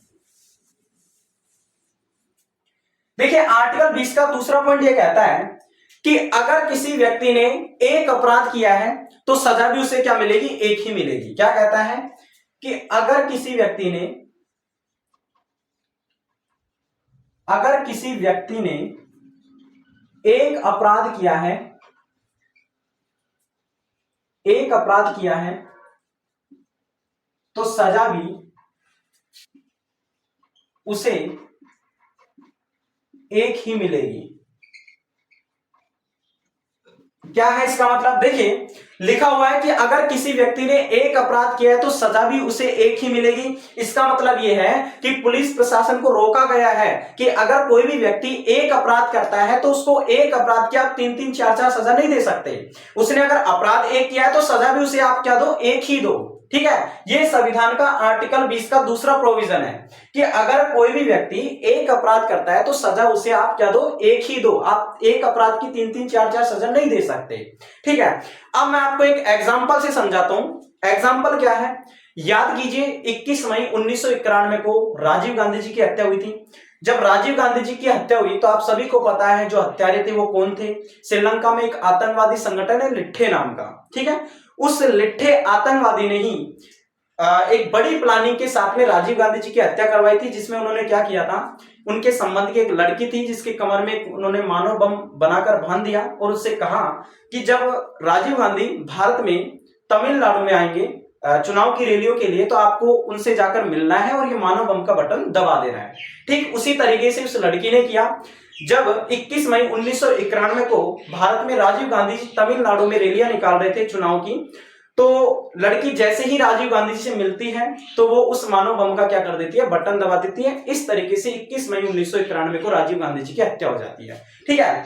देखिए, आर्टिकल 20 का दूसरा पॉइंट यह कहता है कि अगर किसी व्यक्ति ने एक अपराध किया है तो सजा भी उसे क्या मिलेगी, एक ही मिलेगी। क्या कहता है कि अगर किसी व्यक्ति ने एक अपराध किया है तो सजा भी उसे एक ही मिलेगी। क्या है इसका मतलब? देखिए लिखा हुआ है कि अगर किसी व्यक्ति ने एक अपराध किया है तो सजा भी उसे एक ही मिलेगी। इसका मतलब यह है कि पुलिस प्रशासन को रोका गया है कि अगर कोई भी व्यक्ति एक अपराध करता है तो उसको एक अपराध की आप 3-3, 4-4 सजा नहीं दे सकते। उसने अगर अपराध एक किया है तो सजा भी उसे आप क्या दो? एक ही दो। ठीक है, ये संविधान का आर्टिकल 20 का दूसरा प्रोविजन है कि अगर कोई भी व्यक्ति एक अपराध करता है तो सजा उसे आप क्या दो? एक ही दो। आप एक अपराध की 3-3, 4-4 सजा नहीं दे सकते। ठीक है, अब मैं आपको एक एग्जांपल से समझाता हूं। एग्जांपल क्या है? याद कीजिए 21 मई 1991 को राजीव गांधी जी की हत्या हुई थी। जब राजीव गांधी जी की हत्या हुई तो आप सभी को पता है जो हत्यारे थे वो कौन थे? श्रीलंका में एक आतंकवादी संगठन है लिट्ठे नाम का। ठीक है, उस लिट्ठे आतंकवादी ने ही एक बड़ी प्लानिंग के साथ में राजीव गांधी जी की हत्या करवाई थी, जिसमें उन्होंने क्या किया था? उनके संबंध की एक लड़की थी जिसके कमर में उन्होंने मानव बम बनाकर बांध दिया और उससे कहा कि जब राजीव गांधी भारत में तमिलनाडु में आएंगे चुनाव की रैलियों के लिए तो आपको उनसे जाकर मिलना है और ये मानव बम का बटन दबा देना है। ठीक उसी तरीके से उस लड़की ने किया। जब 21 मई 1991 को भारत में राजीव गांधी जी तमिलनाडु में रैलियां निकाल रहे थे चुनाव की, तो लड़की जैसे ही राजीव गांधी जी से मिलती है तो वो उस मानव बम का क्या कर देती है? बटन दबा देती है। इस तरीके से 21 मई 1991 को राजीव गांधी जी की हत्या हो जाती है। ठीक है,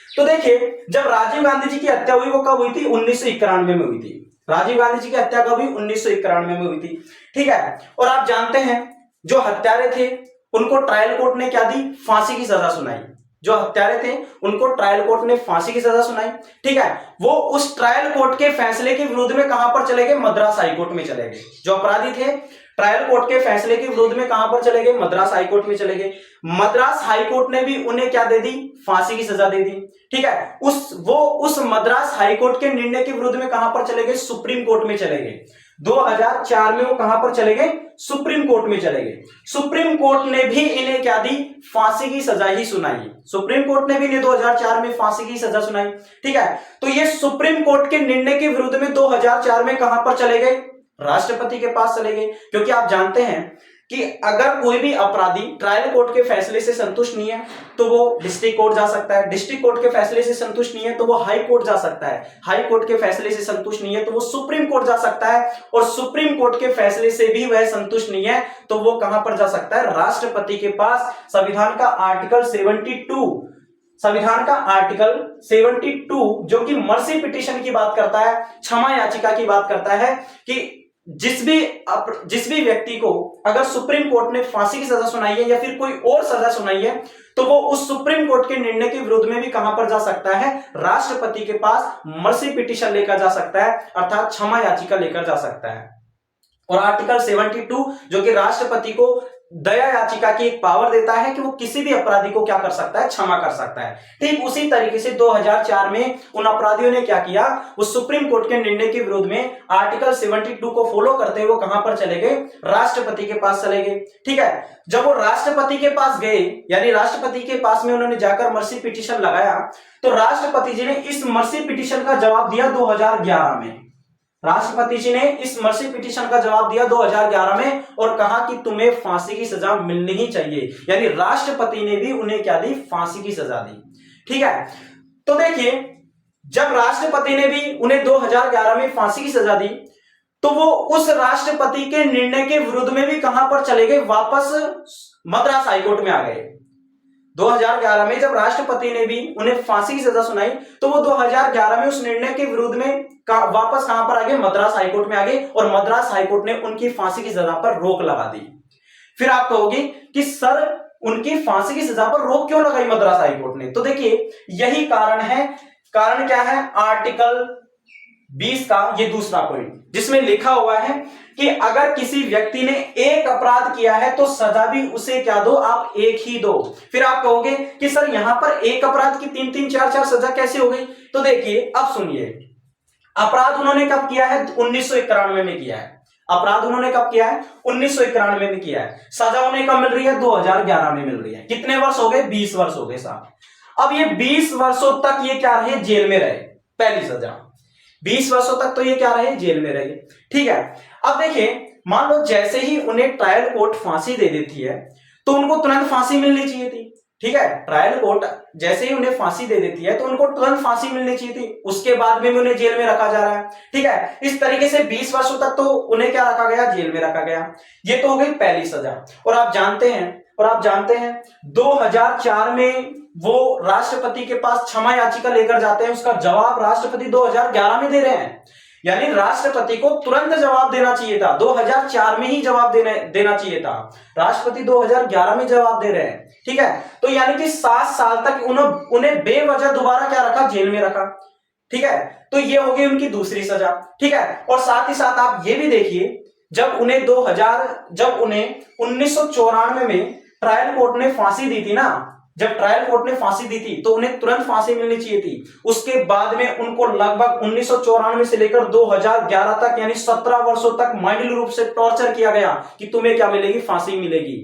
तो देखिए जब राजीव गांधी जी की हत्या हुई वो कब हुई थी? 1991 में हुई थी। राजीव गांधी जी की हत्या कब हुई? 1991 में हुई थी। ठीक है, और आप जानते हैं जो हत्यारे थे उनको ट्रायल कोर्ट ने क्या दी? फांसी की सजा सुनाई। जो हत्यारे थे उनको ट्रायल कोर्ट ने फांसी की सजा सुनाई। ठीक है, वो उस ट्रायल कोर्ट के फैसले के विरुद्ध में कहां पर चले गए? मद्रास हाईकोर्ट में चले गए। जो अपराधी थे ट्रायल कोर्ट के फैसले के विरोध में कहां पर चले गए? मद्रास हाईकोर्ट में चले गए। मद्रास हाईकोर्ट ने भी उन्हें क्या दे दी? फांसी की सजा दे दी। ठीक है, उस मद्रास हाईकोर्ट के निर्णय के विरोध में कहां पर चले गए? सुप्रीम कोर्ट में चले गए। 2004 में वो कहां पर चले गए? सुप्रीम कोर्ट में चले गए। सुप्रीम कोर्ट ने भी इन्हें क्या दी? फांसी की सजा ही सुनाई। सुप्रीम कोर्ट ने भी इन्हें 2004 में फांसी की सजा सुनाई। ठीक है, तो ये सुप्रीम कोर्ट के निर्णय के विरुद्ध में 2004 में कहां पर चले गए? राष्ट्रपति के पास चले गए। क्योंकि आप जानते हैं कि अगर कोई भी अपराधी ट्रायल कोर्ट के फैसले से संतुष्ट नहीं है तो वो डिस्ट्रिक्ट कोर्ट जा सकता है। डिस्ट्रिक्ट कोर्ट के फैसले से संतुष्ट नहीं है तो वो हाई कोर्ट जा सकता है। हाई कोर्ट के फैसले से संतुष्ट नहीं है तो वो सुप्रीम कोर्ट जा सकता है। और सुप्रीम कोर्ट के फैसले से भी वह संतुष्ट नहीं है तो वो कहां पर जा सकता है? राष्ट्रपति के पास। संविधान का आर्टिकल 72 जो कि मर्सी पिटीशन की बात करता है, क्षमा याचिका की बात करता है कि जिस भी व्यक्ति को अगर सुप्रीम कोर्ट ने फांसी की सजा सुनाई है या फिर कोई और सजा सुनाई है तो वो उस सुप्रीम कोर्ट के निर्णय के विरोध में भी कहां पर जा सकता है? राष्ट्रपति के पास मर्सी पिटीशन लेकर जा सकता है, अर्थात क्षमा याचिका लेकर जा सकता है। और आर्टिकल 72 जो कि राष्ट्रपति को दया याचिका की एक पावर देता है कि वो किसी भी अपराधी को क्या कर सकता है? क्षमा कर सकता है। ठीक उसी तरीके से 2004 में उन अपराधियों ने क्या किया? उस सुप्रीम कोर्ट के निर्णय के विरोध में आर्टिकल 72 को फॉलो करते हुए कहां पर चले गए? राष्ट्रपति के पास चले गए। ठीक है, जब वो राष्ट्रपति के पास गए यानी राष्ट्रपति के पास में उन्होंने जाकर मर्सी पिटीशन लगाया तो राष्ट्रपति जी ने इस मर्सी पिटीशन का जवाब दिया 2011 में। राष्ट्रपति जी ने इस मर्सी पिटीशन का जवाब दिया 2011 में और कहा कि तुम्हें फांसी की सजा मिलनी ही चाहिए। यानी राष्ट्रपति ने भी उन्हें क्या दी? फांसी की सजा दी। ठीक है, तो देखिए जब राष्ट्रपति ने भी उन्हें 2011 में फांसी की सजा दी तो वो उस राष्ट्रपति के निर्णय के विरुद्ध में भी कहां पर चले गए? वापस मद्रास हाईकोर्ट में आ गए। 2011 में जब राष्ट्रपति ने भी उन्हें फांसी की सजा सुनाई तो वो 2011 में उस निर्णय के विरुद्ध में वापस कहां पर आ गए? मद्रास हाईकोर्ट में आ गए और मद्रास हाईकोर्ट ने उनकी फांसी की सजा पर रोक लगा दी। फिर आप कहोगे कि सर उनकी फांसी की सजा पर रोक क्यों लगाई मद्रास हाईकोर्ट ने? तो देखिए यही कारण है। कारण क्या है? आर्टिकल 20 का ये दूसरा पॉइंट जिसमें लिखा हुआ है कि अगर किसी व्यक्ति ने एक अपराध किया है तो सजा भी उसे क्या दो? आप एक ही दो। फिर आप कहोगे कि सर यहां पर एक अपराध की 3-3, 4-4 सजा कैसे हो गई? तो देखिए अब सुनिए, अपराध उन्होंने कब किया है? 1991 में किया है। अपराध उन्होंने कब किया है? 1991 में किया है। सजा उन्हें कब मिल रही है? 2011 में मिल रही है। कितने वर्ष हो गए? 20 वर्ष हो गए साहब। अब ये 20 वर्षों तक ये क्या रहे? जेल में रहे। पहली सजा 20 वर्षों तक तो ये क्या रहे? जेल में रहे। ठीक है, अब देखिए मान लो जैसे ही उन्हें ट्रायल कोर्ट फांसी दे देती है तो उनको तुरंत फांसी मिलनी चाहिए थी। ठीक है, ट्रायल कोर्ट जैसे ही उन्हें फांसी दे देती है तो उनको तुरंत फांसी मिलनी चाहिए थी, उसके बाद में उन्हें जेल में रखा जा रहा है। ठीक है, इस तरीके से 20 वर्षों तक तो उन्हें क्या रखा गया, जेल में रखा गया। ये तो हो गई पहली सजा। और आप जानते हैं 2004 में वो राष्ट्रपति के पास क्षमा याचिका लेकर जाते हैं, उसका जवाब राष्ट्रपति 2011 में दे रहे हैं। यानी राष्ट्रपति को तुरंत जवाब देना चाहिए था, 2004 में ही जवाब देना चाहिए था, राष्ट्रपति 2011 में जवाब दे रहे हैं। ठीक है, तो यानी कि 7 साल तक उन्हें बेवजह दोबारा क्या रखा, जेल में रखा। ठीक है, तो ये हो गई उनकी दूसरी सजा। ठीक है, और साथ ही साथ आप ये भी देखिए, जब उन्हें 1994 में ट्रायल कोर्ट ने फांसी दी थी ना, जब ट्रायल कोर्ट ने फांसी दी थी तो उन्हें तुरंत फांसी मिलनी चाहिए थी। उसके बाद में उनको लगभग 1994 से लेकर 2011 तक यानी 17 वर्षों तक मानवीय रूप से टॉर्चर किया गया कि तुम्हें क्या मिलेगी, फांसी मिलेगी।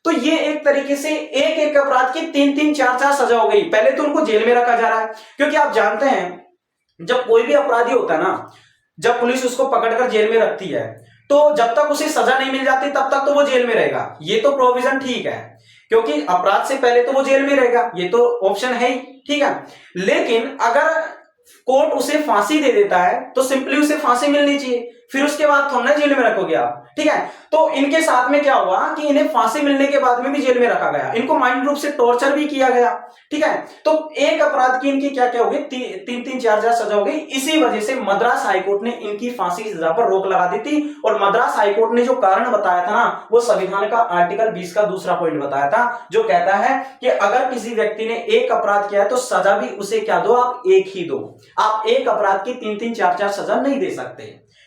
तो ये एक तरीके से एक एक अपराध की 3-3, 4-4 सजा हो गई। पहले तो उनको जेल में रखा जा रहा है, क्योंकि आप जानते हैं जब कोई भी अपराधी होता है ना, जब पुलिस उसको पकड़कर जेल में रखती है तो जब तक उसे सजा नहीं मिल जाती तब तक तो वो जेल में रहेगा। ये तो प्रोविजन ठीक है, क्योंकि अपराध से पहले तो वो जेल में रहेगा, ये तो ऑप्शन है ही। ठीक है, लेकिन अगर कोर्ट उसे फांसी दे देता है तो सिंपली उसे फांसी मिलनी चाहिए, फिर उसके बाद थोड़ा ना जेल में रखोगे आप। ठीक है, तो इनके साथ में क्या हुआ कि इन्हें फांसी मिलने के बाद में भी जेल में रखा गया, इनको मानवीय रूप से टॉर्चर भी किया गया। ठीक है, तो एक अपराध की इनकी क्या क्या हो गई, 3-3, 4-4 सजा हो गई। इसी वजह से मद्रास हाईकोर्ट ने इनकी फांसी की सजा पर रोक लगा दी थी। और मद्रास हाईकोर्ट ने जो कारण बताया था ना, वो संविधान का आर्टिकल 20 का दूसरा पॉइंट बताया था, जो कहता है कि अगर किसी व्यक्ति ने एक अपराध किया है तो सजा भी उसे क्या दो, आप एक ही दो। आप एक अपराध की 3-3, 4-4 सजा नहीं दे सकते।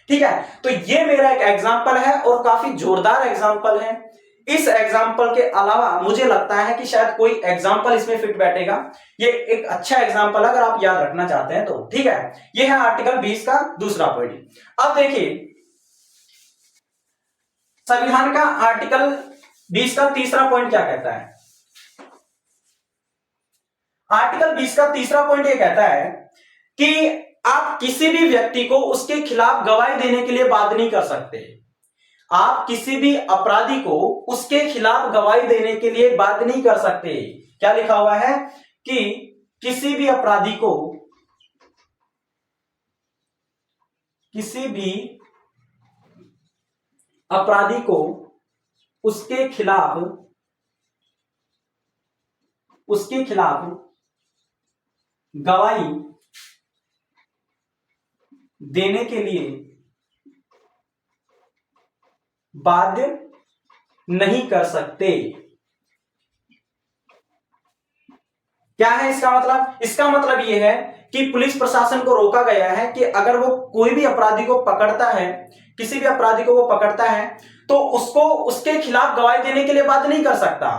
ठीक है, तो ये मेरा एक एग्जाम्पल है और काफी जोरदार एग्जाम्पल है। इस एग्जाम्पल के अलावा मुझे लगता है कि शायद कोई एग्जाम्पल इसमें फिट बैठेगा। ये एक अच्छा एग्जाम्पल अगर आप याद रखना चाहते हैं तो। ठीक है, ये है आर्टिकल 20 का दूसरा पॉइंट। अब देखिए संविधान का आर्टिकल 20 का तीसरा पॉइंट क्या कहता है। आर्टिकल 20 का तीसरा पॉइंट ये कहता है कि आप किसी भी व्यक्ति को उसके खिलाफ गवाही देने के लिए बाध्य नहीं कर सकते। आप किसी भी अपराधी को उसके खिलाफ गवाही देने के लिए बाध्य नहीं कर सकते। क्या लिखा हुआ है कि किसी भी अपराधी को उसके खिलाफ गवाही देने के लिए बाध्य नहीं कर सकते। क्या है इसका मतलब? इसका मतलब यह है कि पुलिस प्रशासन को रोका गया है कि अगर वो कोई भी अपराधी को पकड़ता है, किसी भी अपराधी को वो पकड़ता है तो उसको उसके खिलाफ गवाही देने के लिए बाध्य नहीं कर सकता,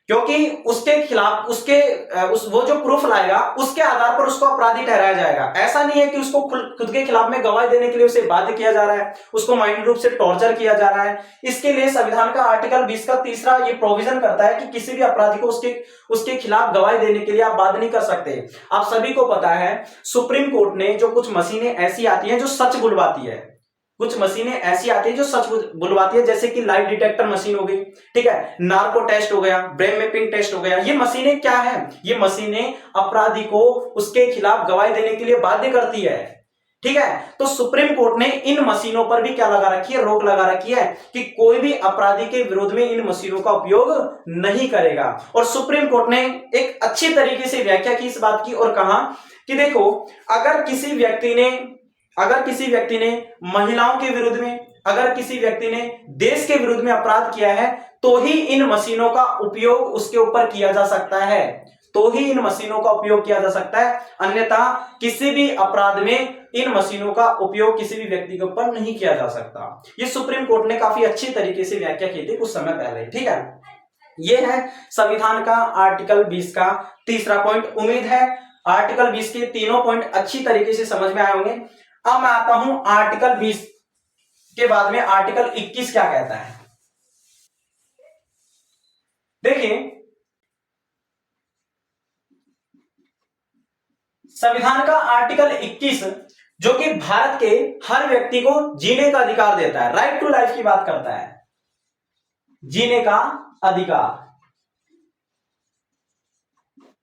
क्योंकि उसके खिलाफ वो जो प्रूफ लाएगा उसके आधार पर उसको अपराधी ठहराया जाएगा। ऐसा नहीं है कि उसको खुद के खिलाफ में गवाही देने के लिए उसे बाध्य किया जा रहा है, उसको मानवीय रूप से टॉर्चर किया जा रहा है। इसके लिए संविधान का आर्टिकल 20 का तीसरा ये प्रोविजन करता है कि किसी भी अपराधी को उसके खिलाफ गवाही देने के लिए आप बाध्य नहीं कर सकते। आप सभी को पता है सुप्रीम कोर्ट ने जो कुछ मशीनें ऐसी आती हैं जो सच बुलवाती है, कुछ मशीनें ऐसी आती है जो सच बुलवाती है, जैसे कि लाइट डिटेक्टर मशीन हो गई, ठीक है, नार्को टेस्ट हो गया, ब्रेन मैपिंग टेस्ट हो गया। ये मशीनें क्या है? ये मशीनें अपराधी को उसके खिलाफ गवाही देने के लिए बाध्य करती है। ठीक है, तो सुप्रीम कोर्ट ने इन मशीनों पर भी क्या लगा रखी है, रोक लगा रखी है कि कोई भी अपराधी के विरोध में इन मशीनों का उपयोग नहीं करेगा। और सुप्रीम कोर्ट ने एक अच्छी तरीके से व्याख्या की इस बात की और कहा कि देखो, अगर किसी व्यक्ति ने महिलाओं के विरुद्ध में, अगर किसी व्यक्ति ने देश के विरुद्ध में अपराध किया है तो ही इन मशीनों का उपयोग उसके ऊपर किया जा सकता है, तो ही इन मशीनों का उपयोग किया जा सकता है, अन्यथा किसी भी अपराध में इन मशीनों का उपयोग किसी भी व्यक्ति के ऊपर नहीं किया जा सकता। ये सुप्रीम कोर्ट ने काफी अच्छी तरीके से व्याख्या की थी कुछ समय पहले। ठीक है, ये है संविधान का आर्टिकल 20 का तीसरा पॉइंट। उम्मीद है आर्टिकल 20 के तीनों पॉइंट अच्छी तरीके से समझ में आए होंगे। अब मैं आता हूं आर्टिकल 20 के बाद में आर्टिकल 21 क्या कहता है। देखिए संविधान का आर्टिकल 21 जो कि भारत के हर व्यक्ति को जीने का अधिकार देता है, राइट टू लाइफ की बात करता है, जीने का अधिकार।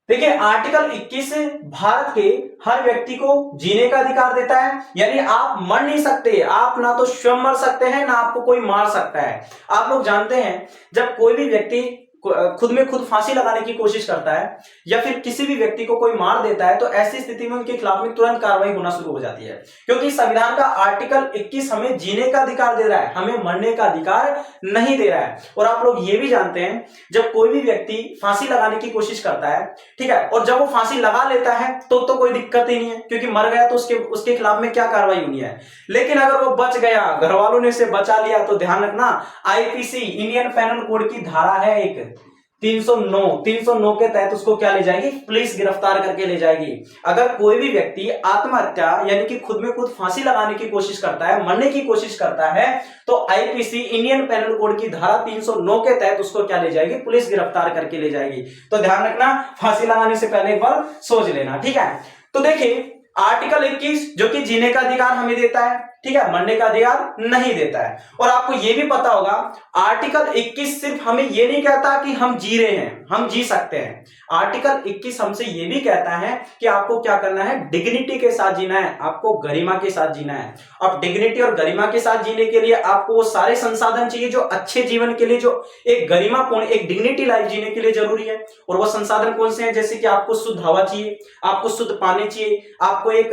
देखिए आर्टिकल 21 भारत के हर व्यक्ति को जीने का अधिकार देता है, यानी आप मर नहीं सकते, आप ना तो स्वयं मर सकते हैं ना आपको कोई मार सकता है। आप लोग जानते हैं जब कोई भी व्यक्ति खुद में खुद फांसी लगाने की कोशिश करता है या फिर किसी भी व्यक्ति को कोई मार देता है तो ऐसी स्थिति में उनके खिलाफ में तुरंत कार्रवाई होना शुरू हो जाती है, क्योंकि संविधान का आर्टिकल 21 हमें जीने का अधिकार दे रहा है, हमें मरने का अधिकार नहीं दे रहा है। और आप लोग ये भी जानते हैं जब कोई भी व्यक्ति फांसी लगाने की कोशिश करता है, ठीक है, और जब वो फांसी लगा लेता है तो कोई दिक्कत ही नहीं है, क्योंकि मर गया तो उसके खिलाफ में क्या कार्रवाई होनी है। लेकिन अगर वो बच गया, घर वालों ने उसे बचा लिया, तो ध्यान रखना आईपीसी इंडियन पेनल कोड की धारा है एक 309 के तहत उसको क्या ले जाएगी, पुलिस गिरफ्तार करके ले जाएगी। अगर कोई भी व्यक्ति आत्महत्या यानी कि खुद में खुद फांसी लगाने की कोशिश करता है, मरने की कोशिश करता है, तो आईपीसी इंडियन पेनल कोड की धारा 309 के तहत उसको क्या ले जाएगी, पुलिस गिरफ्तार करके ले जाएगी। तो ध्यान रखना, फांसी लगाने से पहले एक बार सोच लेना, ठीक है। तो देखिए आर्टिकल 21 जो कि जीने का अधिकार हमें देता है, ठीक है, मरने का अधिकार नहीं देता है। और आपको यह भी पता होगा आर्टिकल 21 सिर्फ हमें यह नहीं कहता कि हम जी रहे हैं, हम जी सकते हैं। आर्टिकल 21 हमसे यह भी कहता है कि आपको क्या करना है, डिग्निटी के साथ जीना है, आपको गरिमा के साथ जीना है। अब डिग्निटी और गरिमा के साथ जीने के लिए आपको वो सारे संसाधन चाहिए जो अच्छे जीवन के लिए, जो एक गरिमापूर्ण एक डिग्निटी लाइफ जीने के लिए जरूरी है। और वो संसाधन कौन से हैं, जैसे कि आपको शुद्ध हवा चाहिए, आपको शुद्ध पानी चाहिए, आपको एक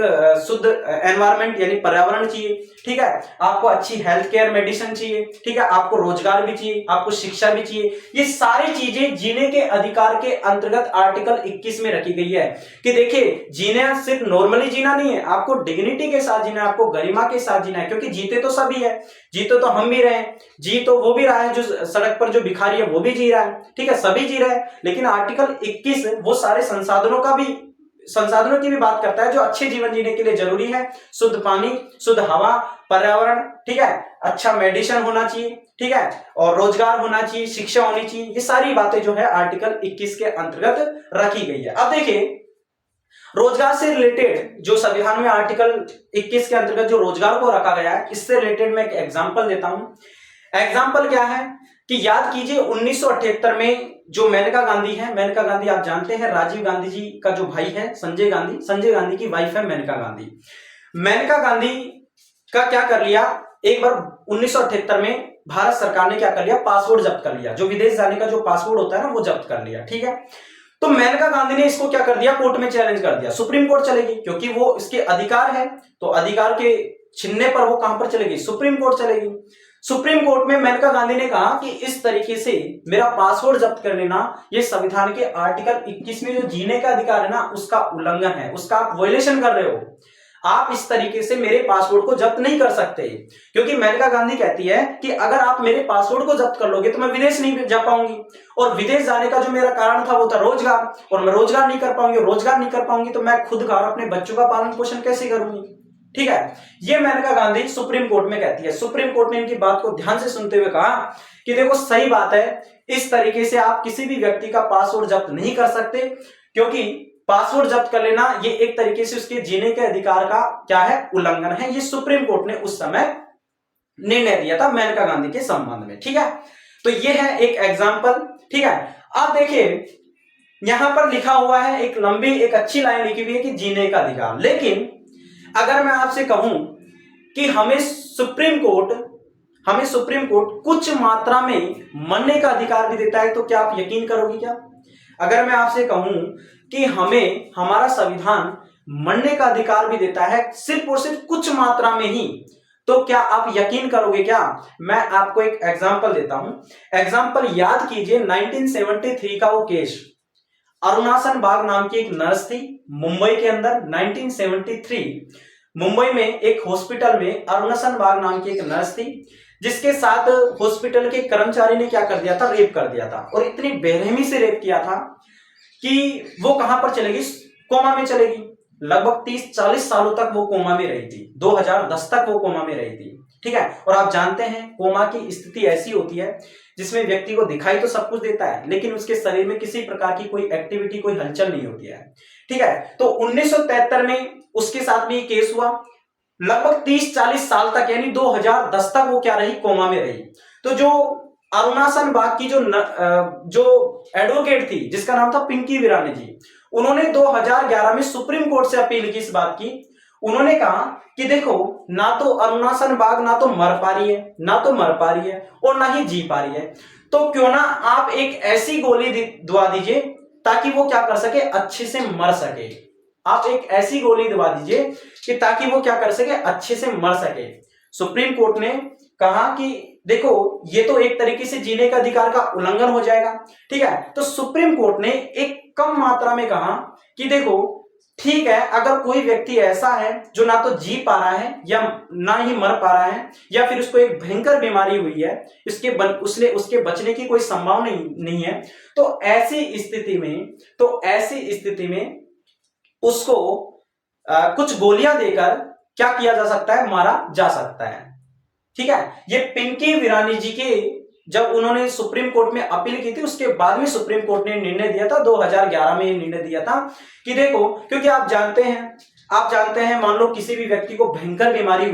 शुद्ध एनवायरमेंट यानी पर्यावरण चाहिए, ठीक है, आपको अच्छी हेल्थ केयर मेडिसिन चाहिए, ठीक है, आपको रोजगार भी चाहिए, आपको शिक्षा भी चाहिए। ये सारी चीजें जीने के अधिकार के अंतर्गत आर्टिकल 21 में रखी गई है कि देखिए जीना सिर्फ नॉर्मली जीना नहीं है, आपको डिग्निटी के साथ जीना है, आपको गरिमा के साथ जीना है, क्योंकि जीते तो सभी है, जीते तो हम भी रहे, जी तो वो भी रहा है, जो सड़क पर जो भिखारी है वो भी जी रहा है, ठीक है, सभी जी रहे हैं। लेकिन आर्टिकल 21 वो सारे संसाधनों की भी बात करता है जो अच्छे जीवन जीने के लिए जरूरी है। शुद्ध पानी, शुद्ध हवा, पर्यावरण, ठीक है, अच्छा मेडिसिन होना चाहिए, ठीक है, और रोजगार होना चाहिए, शिक्षा होनी चाहिए। ये सारी बातें जो है आर्टिकल 21 के अंतर्गत रखी गई है। अब देखिए रोजगार से रिलेटेड जो संविधान में आर्टिकल 21 के अंतर्गत जो रोजगार को रखा गया है, इससे रिलेटेड मैं एक एग्जांपल देता हूं। एग्जांपल क्या है कि याद कीजिए 1978 में जो मेनका गांधी है, मेनका गांधी आप जानते हैं राजीव गांधी जी का जो भाई है संजय गांधी की वाइफ है मेनका गांधी। मेनका गांधी का क्या कर लिया, एक बार 1978 में भारत सरकार ने क्या कर लिया, पासपोर्ट जब्त कर लिया, जो विदेश जाने का जो पासपोर्ट होता है ना वो जब्त कर लिया, ठीक है। तो मेनका गांधी ने इसको क्या कर दिया, कोर्ट में चैलेंज कर दिया, सुप्रीम कोर्ट चलेगी, क्योंकि वो इसके अधिकार है, तो अधिकार के छीनने पर वो कहां पर चलेगी, सुप्रीम कोर्ट चलेगी। सुप्रीम कोर्ट में मेनका गांधी ने कहा कि इस तरीके से मेरा पासपोर्ट जब्त कर लेना ये संविधान के आर्टिकल 21 में जो जीने का अधिकार है ना उसका उल्लंघन है, उसका आप वायलेशन कर रहे हो, आप इस तरीके से मेरे पासपोर्ट को जब्त नहीं कर सकते। क्योंकि मेनका गांधी कहती है कि अगर आप मेरे पासपोर्ट को जब्त कर लोगे तो मैं विदेश नहीं जा पाऊंगी, और विदेश जाने का जो मेरा कारण था वो था रोजगार, और मैं रोजगार नहीं कर पाऊंगी, रोजगार नहीं कर पाऊंगी तो मैं खुद का और अपने बच्चों का पालन पोषण कैसे करूंगी, ठीक है। ये मेनका गांधी सुप्रीम कोर्ट में कहती है। सुप्रीम कोर्ट ने इनकी बात को ध्यान से सुनते हुए कहा कि देखो सही बात है, इस तरीके से आप किसी भी व्यक्ति का पासपोर्ट जब्त नहीं कर सकते, क्योंकि पासपोर्ट जब्त कर लेना ये एक तरीके से उसके जीने के अधिकार का क्या है, उल्लंघन है। ये सुप्रीम कोर्ट ने उस समय निर्णय दिया था मेनका गांधी के संबंध में, ठीक है। तो ये है एक एग्जाम्पल, ठीक है। अब देखिए यहां पर लिखा हुआ है एक लंबी एक अच्छी लाइन लिखी हुई है कि जीने का अधिकार, लेकिन अगर मैं आपसे कहूं कि हमें सुप्रीम कोर्ट कुछ मात्रा में मरने का अधिकार भी देता है, तो क्या आप यकीन करोगे क्या? अगर मैं आपसे कहूं कि हमें हमारा संविधान मरने का अधिकार भी देता है सिर्फ और सिर्फ कुछ मात्रा में ही, तो क्या आप यकीन करोगे क्या? मैं आपको एक एग्जांपल देता हूं। एग्जांपल याद कीजिए 1973 का वो केस, अरुणासन बाग नाम की एक नर्स थी मुंबई के अंदर। 1973 मुंबई में एक हॉस्पिटल में अरुणासन बाग नाम की एक नर्स थी, जिसके साथ हॉस्पिटल के कर्मचारी ने क्या कर दिया था, रेप कर दिया था, और इतनी बेरहमी से रेप किया था कि वो कहां पर चलेगी, कोमा में चलेगी। लगभग 30-40 सालों तक वो कोमा में रही थी, 2010 तक वो कोमा में रही थी, ठीक है। और आप जानते हैं कोमा की स्थिति ऐसी होती है जिसमें व्यक्ति को दिखाई तो सब कुछ देता है, लेकिन उसके शरीर में किसी प्रकार की कोई एक्टिविटी, कोई हलचल नहीं होती है, ठीक है। तो 1973 में उसके साथ में केस हुआ। लगभग 30-40 साल तक यानी 2010 तक वो क्या रही, कोमा में रही। तो जो अरुणासन बाग की जो एडवोकेट थी जिसका नाम था पिंकी वीरानी जी, उन्होंने 2011 में सुप्रीम कोर्ट से अपील की इस बात की। उन्होंने कहा कि देखो, ना तो अरुणाचल बाघ ना तो मर पा रही है, ना तो मर पा रही है और ना ही जी पा रही है, तो क्यों ना आप एक ऐसी गोली दवा दीजिए ताकि वो क्या कर सके, अच्छे से मर सके। आप एक ऐसी गोली दवा दीजिए कि ताकि वो क्या कर सके, अच्छे से मर सके। सुप्रीम कोर्ट ने कहा कि देखो, ये तो एक तरीके से जीने का अधिकार का उल्लंघन हो जाएगा, ठीक है। तो सुप्रीम कोर्ट ने एक कम मात्रा में कहा कि देखो ठीक है, अगर कोई व्यक्ति ऐसा है जो ना तो जी पा रहा है या ना ही मर पा रहा है, या फिर उसको एक भयंकर बीमारी हुई है, उसके बचने की कोई संभावना नहीं है, तो ऐसी स्थिति में उसको कुछ गोलियां देकर क्या किया जा सकता है, मारा जा सकता है, ठीक है। ये पिंकी विरानी जी के जब उन्होंने सुप्रीम कोर्ट में अपील की थी, उसके बाद में सुप्रीम कोर्ट ने निर्णय दिया था, 2011 में ये निर्णय दिया था कि देखो, क्योंकि आप जानते हैं मान लो किसी भी व्यक्ति को भयंकर बीमारी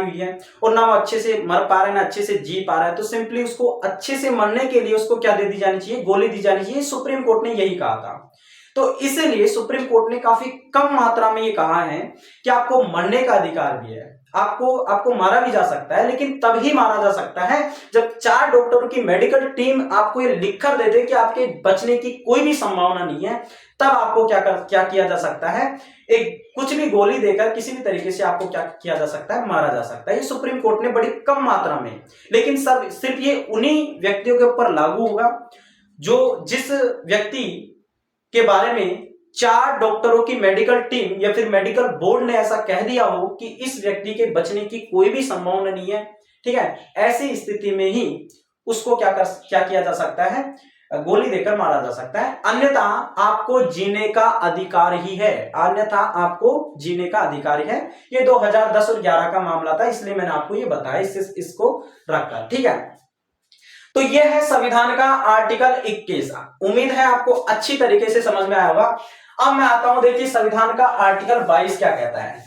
हुई है, और ना वो अच्छे से मर पा रहा है ना अच्छे से जी पा रहा है, तो सिंपली उसको अच्छे से मरने के लिए उसको क्या दे दी जानी चाहिए, गोली दी जानी चाहिए। सुप्रीम कोर्ट ने यही कहा था। तो इसलिए सुप्रीम कोर्ट ने काफी कम मात्रा में ये कहा है कि आपको मरने का अधिकार भी है, आपको मारा भी जा सकता है, लेकिन तभी मारा जा सकता है जब 4 डॉक्टरों की मेडिकल टीम आपको ये लिखकर दे दे कि आपके बचने की कोई भी संभावना नहीं है, तब आपको क्या किया जा सकता है, कुछ भी गोली देकर किसी भी तरीके से आपको क्या किया जा सकता है, मारा जा सकता है। ये सुप्रीम कोर्ट ने बड़ी कम मात्रा में, लेकिन सिर्फ ये उन्हीं व्यक्तियों के ऊपर लागू होगा जिस व्यक्ति के बारे में 4 डॉक्टरों की मेडिकल टीम या फिर मेडिकल बोर्ड ने ऐसा कह दिया हो कि इस व्यक्ति के बचने की कोई भी संभावना नहीं है, ठीक है। ऐसी स्थिति में ही उसको क्या किया जा सकता है, गोली देकर मारा जा सकता है, अन्यथा आपको जीने का अधिकार ही है, ये 2010 और 11 का मामला था, इसलिए मैंने आपको ये बताया, इसको रखकर, ठीक है। तो यह है संविधान का आर्टिकल 21। उम्मीद है आपको अच्छी तरीके से समझ में आया होगा। अब मैं आता हूं, देखिए संविधान का आर्टिकल 22 क्या कहता है।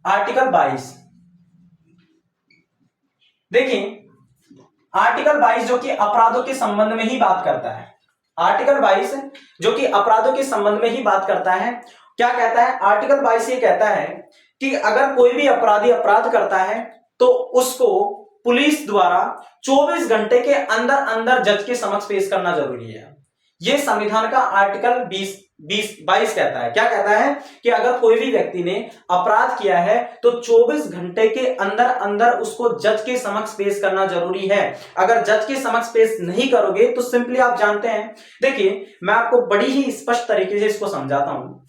आर्टिकल 22 देखिए, आर्टिकल 22 जो कि अपराधों के संबंध में ही बात करता है। आर्टिकल 22 जो कि अपराधों के संबंध में ही बात करता है, क्या कहता है आर्टिकल 22? ये कहता है कि अगर कोई भी अपराधी अपराध करता है तो उसको पुलिस द्वारा 24 घंटे के अंदर अंदर जज के समक्ष पेश करना जरूरी है। यह संविधान का आर्टिकल 22 कहता है। क्या कहता है कि अगर कोई भी व्यक्ति ने अपराध किया है तो 24 घंटे के अंदर अंदर उसको जज के समक्ष पेश करना जरूरी है। अगर जज के समक्ष पेश नहीं करोगे तो सिंपली आप जानते हैं, देखिए मैं आपको बड़ी ही स्पष्ट तरीके से इसको समझाता हूं।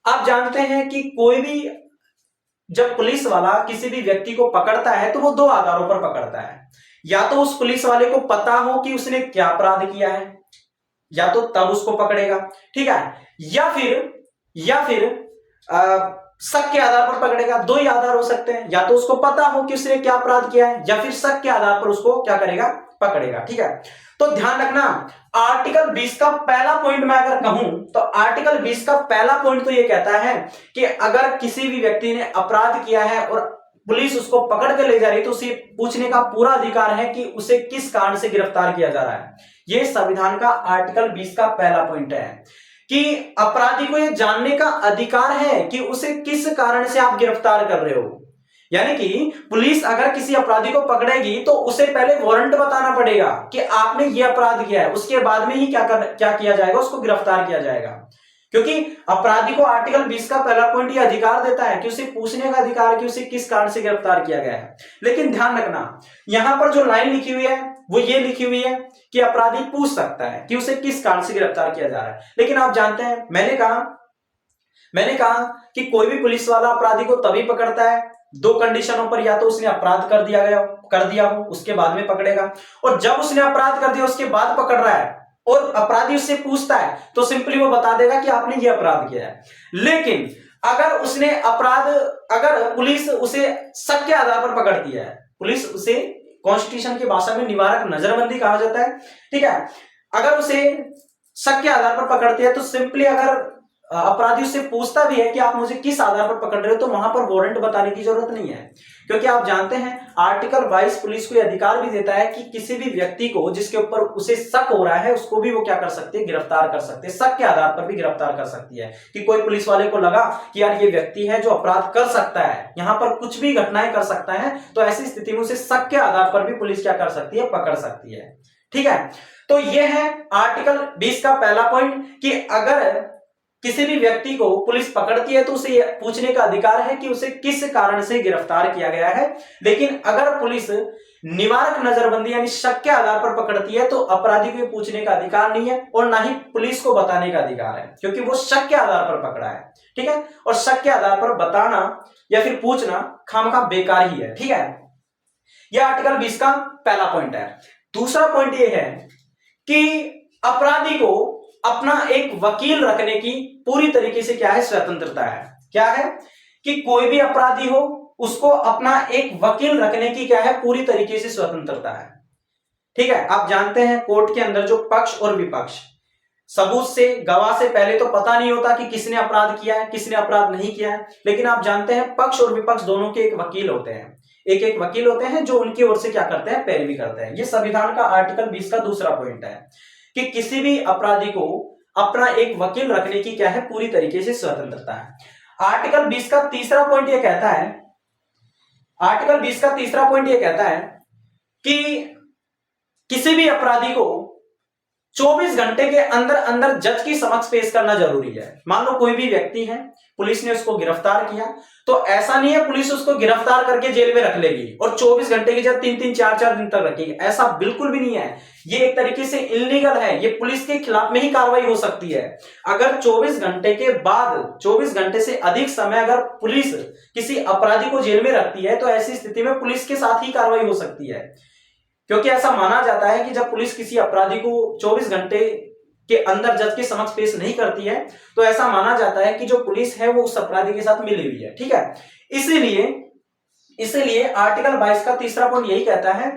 आप जानते हैं कि कोई भी जब पुलिस वाला किसी भी व्यक्ति को पकड़ता है तो वो 2 आधारों पर पकड़ता है। या तो उस पुलिस वाले को पता हो कि उसने क्या अपराध किया है, या तो तब उसको पकड़ेगा, ठीक है, या फिर शक के आधार पर पकड़ेगा। 2 ही आधार हो सकते हैं, या तो उसको पता हो कि उसने क्या अपराध किया है, या फिर शक के आधार पर उसको क्या करेगा, पकड़ेगा, ठीक है। तो ध्यान रखना, आर्टिकल 20 का पहला पॉइंट मैं अगर कहूं तो आर्टिकल 20 का पहला पॉइंट तो ये कहता है कि अगर किसी भी व्यक्ति ने अपराध किया है और पुलिस उसको पकड़ के ले जा रही है तो उसे पूछने का पूरा अधिकार है कि उसे किस कारण से गिरफ्तार किया जा रहा है। यह संविधान का आर्टिकल 20 का पहला पॉइंट है कि अपराधी को यह जानने का अधिकार है कि उसे किस कारण से आप गिरफ्तार कर रहे हो। यानी कि पुलिस अगर किसी अपराधी को पकड़ेगी तो उसे पहले वारंट बताना पड़ेगा कि आपने ये अपराध किया है, उसके बाद में ही क्या किया जाएगा, उसको गिरफ्तार किया जाएगा। क्योंकि अपराधी को आर्टिकल 20 का पहला पॉइंट ये अधिकार देता है कि उसे पूछने का अधिकार है कि उसे किस कारण से गिरफ्तार किया गया है। लेकिन ध्यान रखना, यहां पर जो लाइन लिखी हुई है वो ये लिखी हुई है कि अपराधी पूछ सकता है कि उसे किस कारण से गिरफ्तार किया जा रहा है। लेकिन आप जानते हैं, मैंने कहा कि कोई भी पुलिस वाला अपराधी को तभी पकड़ता है 2 कंडीशनों पर, या तो उसने अपराध कर दिया हो उसके बाद में पकड़ेगा, और जब उसने अपराध कर दिया उसके बाद पकड़ रहा है और अपराधी उससे पूछता है तो सिंपली वो बता देगा कि आपने ये अपराध किया है। लेकिन अगर पुलिस उसे शक के आधार पर पकड़ती है, पुलिस उसे कॉन्स्टिट्यूशन की भाषा में निवारक नजरबंदी कहा जाता है, ठीक है। अगर उसे शक के आधार पर पकड़ती है तो सिंपली अगर अपराधी उससे पूछता भी है कि आप मुझे किस आधार पर पकड़ रहे हो, तो वहां पर वारंट बताने की जरूरत नहीं है, क्योंकि आप जानते हैं आर्टिकल 22 पुलिस को अधिकार भी देता है कि किसी भी व्यक्ति को जिसके ऊपर उसे शक हो रहा है उसको भी वो क्या कर सकते हैं, गिरफ्तार कर सकते हैं, शक के आधार पर भी गिरफ्तार कर सकती है। कि कोई पुलिस वाले को लगा कि यार ये व्यक्ति है जो अपराध कर सकता है, यहां पर कुछ भी घटनाएं कर सकता है, तो ऐसी स्थिति में उसे शक के आधार पर भी पुलिस क्या कर सकती है, पकड़ सकती है। ठीक है, तो यह है आर्टिकल 20 का पहला पॉइंट कि अगर किसी भी व्यक्ति को पुलिस पकड़ती है तो उसे यह पूछने का अधिकार है कि उसे किस कारण से गिरफ्तार किया गया है। लेकिन अगर पुलिस निवारक नजरबंदी यानी शक के आधार पर पकड़ती है तो अपराधी को पूछने का अधिकार नहीं है और ना ही पुलिस को बताने का अधिकार है, क्योंकि वो शक के आधार पर पकड़ा है। ठीक है, और शक के आधार पर बताना या फिर पूछना खामखा बेकार ही है। ठीक है, यह आर्टिकल 20 का पहला पॉइंट है। दूसरा पॉइंट यह है कि अपराधी को अपना एक वकील रखने की पूरी तरीके से क्या है, स्वतंत्रता है। क्या है कि कोई भी अपराधी हो उसको अपना एक वकील रखने की क्या है, पूरी तरीके से स्वतंत्रता है। ठीक है, आप जानते हैं कोर्ट के अंदर जो पक्ष और विपक्ष, सबूत से गवाह से पहले तो पता नहीं होता कि किसने अपराध किया है किसने अपराध नहीं किया है, लेकिन आप जानते हैं पक्ष और विपक्ष दोनों के एक वकील होते हैं, एक एक वकील होते हैं जो उनकी ओर से क्या करते हैं, पैरवी करते हैं। ये संविधान का आर्टिकल 20 का दूसरा पॉइंट है कि किसी भी अपराधी को अपना एक वकील रखने की क्या है, पूरी तरीके से स्वतंत्रता है। आर्टिकल 20 का तीसरा पॉइंट यह कहता है, आर्टिकल 20 का तीसरा पॉइंट यह कहता है कि किसी भी अपराधी को 24 घंटे के अंदर अंदर जज के समक्ष पेश करना जरूरी है। मान लो कोई भी व्यक्ति है, पुलिस ने उसको गिरफ्तार किया, तो ऐसा नहीं है पुलिस उसको गिरफ्तार करके जेल में रख लेगी और 24 घंटे की जगह 3-3 4-4 दिन तक रखेगी, ऐसा बिल्कुल भी नहीं है। ये एक तरीके से इलीगल है, ये पुलिस के खिलाफ में ही कार्रवाई हो सकती है। अगर 24 घंटे के बाद 24 घंटे से अधिक समय अगर पुलिस किसी अपराधी को जेल में रखती है तो ऐसी स्थिति में पुलिस के साथ ही कार्रवाई हो सकती है, क्योंकि ऐसा माना जाता है कि जब पुलिस किसी अपराधी को 24 घंटे के अंदर जज के समक्ष पेश नहीं करती है तो ऐसा माना जाता है कि जो पुलिस है वो उस अपराधी के साथ मिली हुई है। ठीक है, इसीलिए आर्टिकल 22 का तीसरा पॉइंट यही कहता है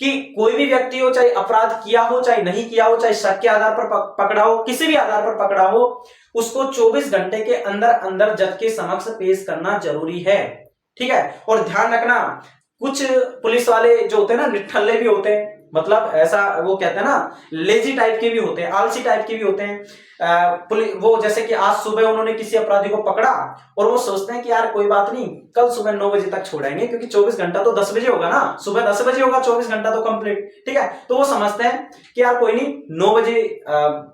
कि कोई भी व्यक्ति हो, चाहे अपराध किया हो चाहे नहीं किया हो, चाहे शक के आधार पर पकड़ा हो, किसी भी आधार पर पकड़ा हो, उसको 24 घंटे के अंदर अंदर जज के समक्ष पेश करना जरूरी है। ठीक है, और ध्यान रखना कुछ पुलिस वाले जो होते हैं ना, निठल्ले भी होते हैं, मतलब ऐसा वो कहते हैं ना, लेजी टाइप के भी होते हैं, आलसी टाइप के भी होते हैं। वो जैसे कि आज सुबह उन्होंने किसी अपराधी को पकड़ा और वो सोचते हैं कि यार कोई बात नहीं, कल सुबह 9 बजे तक छोड़ेंगे, क्योंकि 24 घंटा तो 10 बजे होगा ना, सुबह 10 बजे होगा, 24 घंटा तो कंप्लीट। ठीक है, तो वो समझते हैं कि यार कोई नहीं, 9 बजे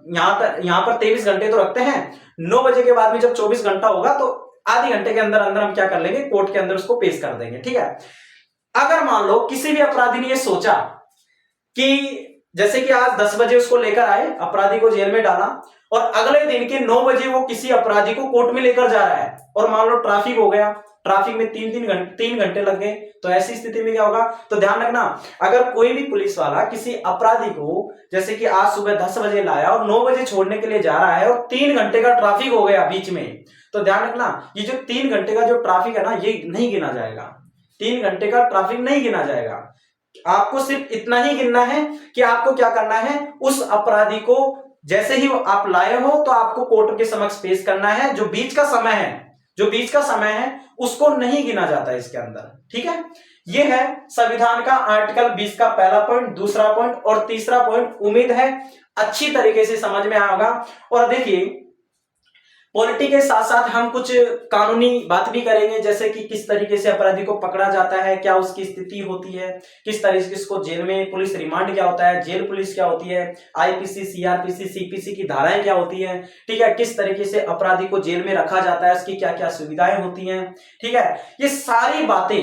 यहाँ पर 23 घंटे तो रखते हैं, 9 बजे के बाद में जब 24 घंटा होगा तो आधे घंटे के अंदर अंदर हम क्या कर लेंगे, कोर्ट के अंदर उसको पेश कर देंगे। ठीक है, अगर मान लो किसी भी अपराधी ने ये सोचा कि जैसे कि आज 10 बजे उसको लेकर आए, अपराधी को जेल में डाला और अगले दिन के 9 बजे वो किसी अपराधी को कोर्ट में लेकर जा रहा है और मान लो ट्रैफिक हो गया, ट्रैफिक में 3 घंटे लग गए, तो ऐसी स्थिति में क्या होगा, तो ध्यान रखना, अगर कोई भी पुलिस वाला किसी अपराधी को जैसे कि आज सुबह 10 बजे लाया और 9 बजे छोड़ने के लिए जा रहा है और 3 घंटे का ट्रैफिक हो गया बीच में, तो ध्यान रखना ये जो 3 घंटे का जो ट्रैफिक है ना, ये नहीं गिना जाएगा। 3 घंटे का ट्रैफिक नहीं गिना जाएगा। आपको सिर्फ इतना ही गिनना है कि आपको क्या करना है, उस अपराधी को जैसे ही आप लाए हो तो आपको कोर्ट के समक्ष पेश करना है। जो बीच का समय है उसको नहीं गिना जाता इसके अंदर। ठीक है, ये है संविधान का आर्टिकल 20 का पहला पॉइंट, दूसरा पॉइंट और तीसरा पॉइंट। उम्मीद है अच्छी तरीके से समझ में आया होगा। और देखिए, पॉलिटी के साथ साथ हम कुछ कानूनी बात भी करेंगे, जैसे कि किस तरीके से अपराधी को पकड़ा जाता है, क्या उसकी स्थिति होती है, किस तरीके से इसको जेल में पुलिस रिमांड क्या होता है, जेल पुलिस क्या होती है, आईपीसी, सीआरपीसी, सीपीसी की धाराएं क्या होती है। ठीक है, किस तरीके से अपराधी को जेल में रखा जाता है, उसकी क्या क्या सुविधाएं होती हैं। ठीक है, ये सारी बातें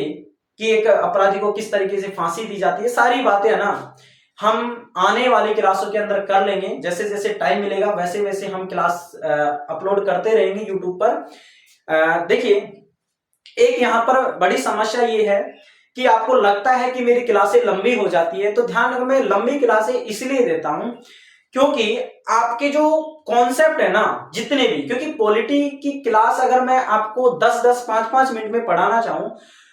कि एक अपराधी को किस तरीके से फांसी दी जाती है, सारी बातें है ना, हम आने वाली क्लासों के अंदर कर लेंगे। जैसे जैसे टाइम मिलेगा वैसे वैसे हम क्लास अपलोड करते रहेंगे यूट्यूब पर। देखिए, एक यहाँ पर बड़ी समस्या ये है कि आपको लगता है कि मेरी क्लासें लंबी हो जाती है, तो ध्यान रखो, मैं लंबी क्लासें इसलिए देता हूं क्योंकि आपके जो कॉन्सेप्ट है ना, जितने भी, क्योंकि पॉलिटी की क्लास अगर मैं आपको 10-10, 5-5 मिनट में पढ़ाना चाहूं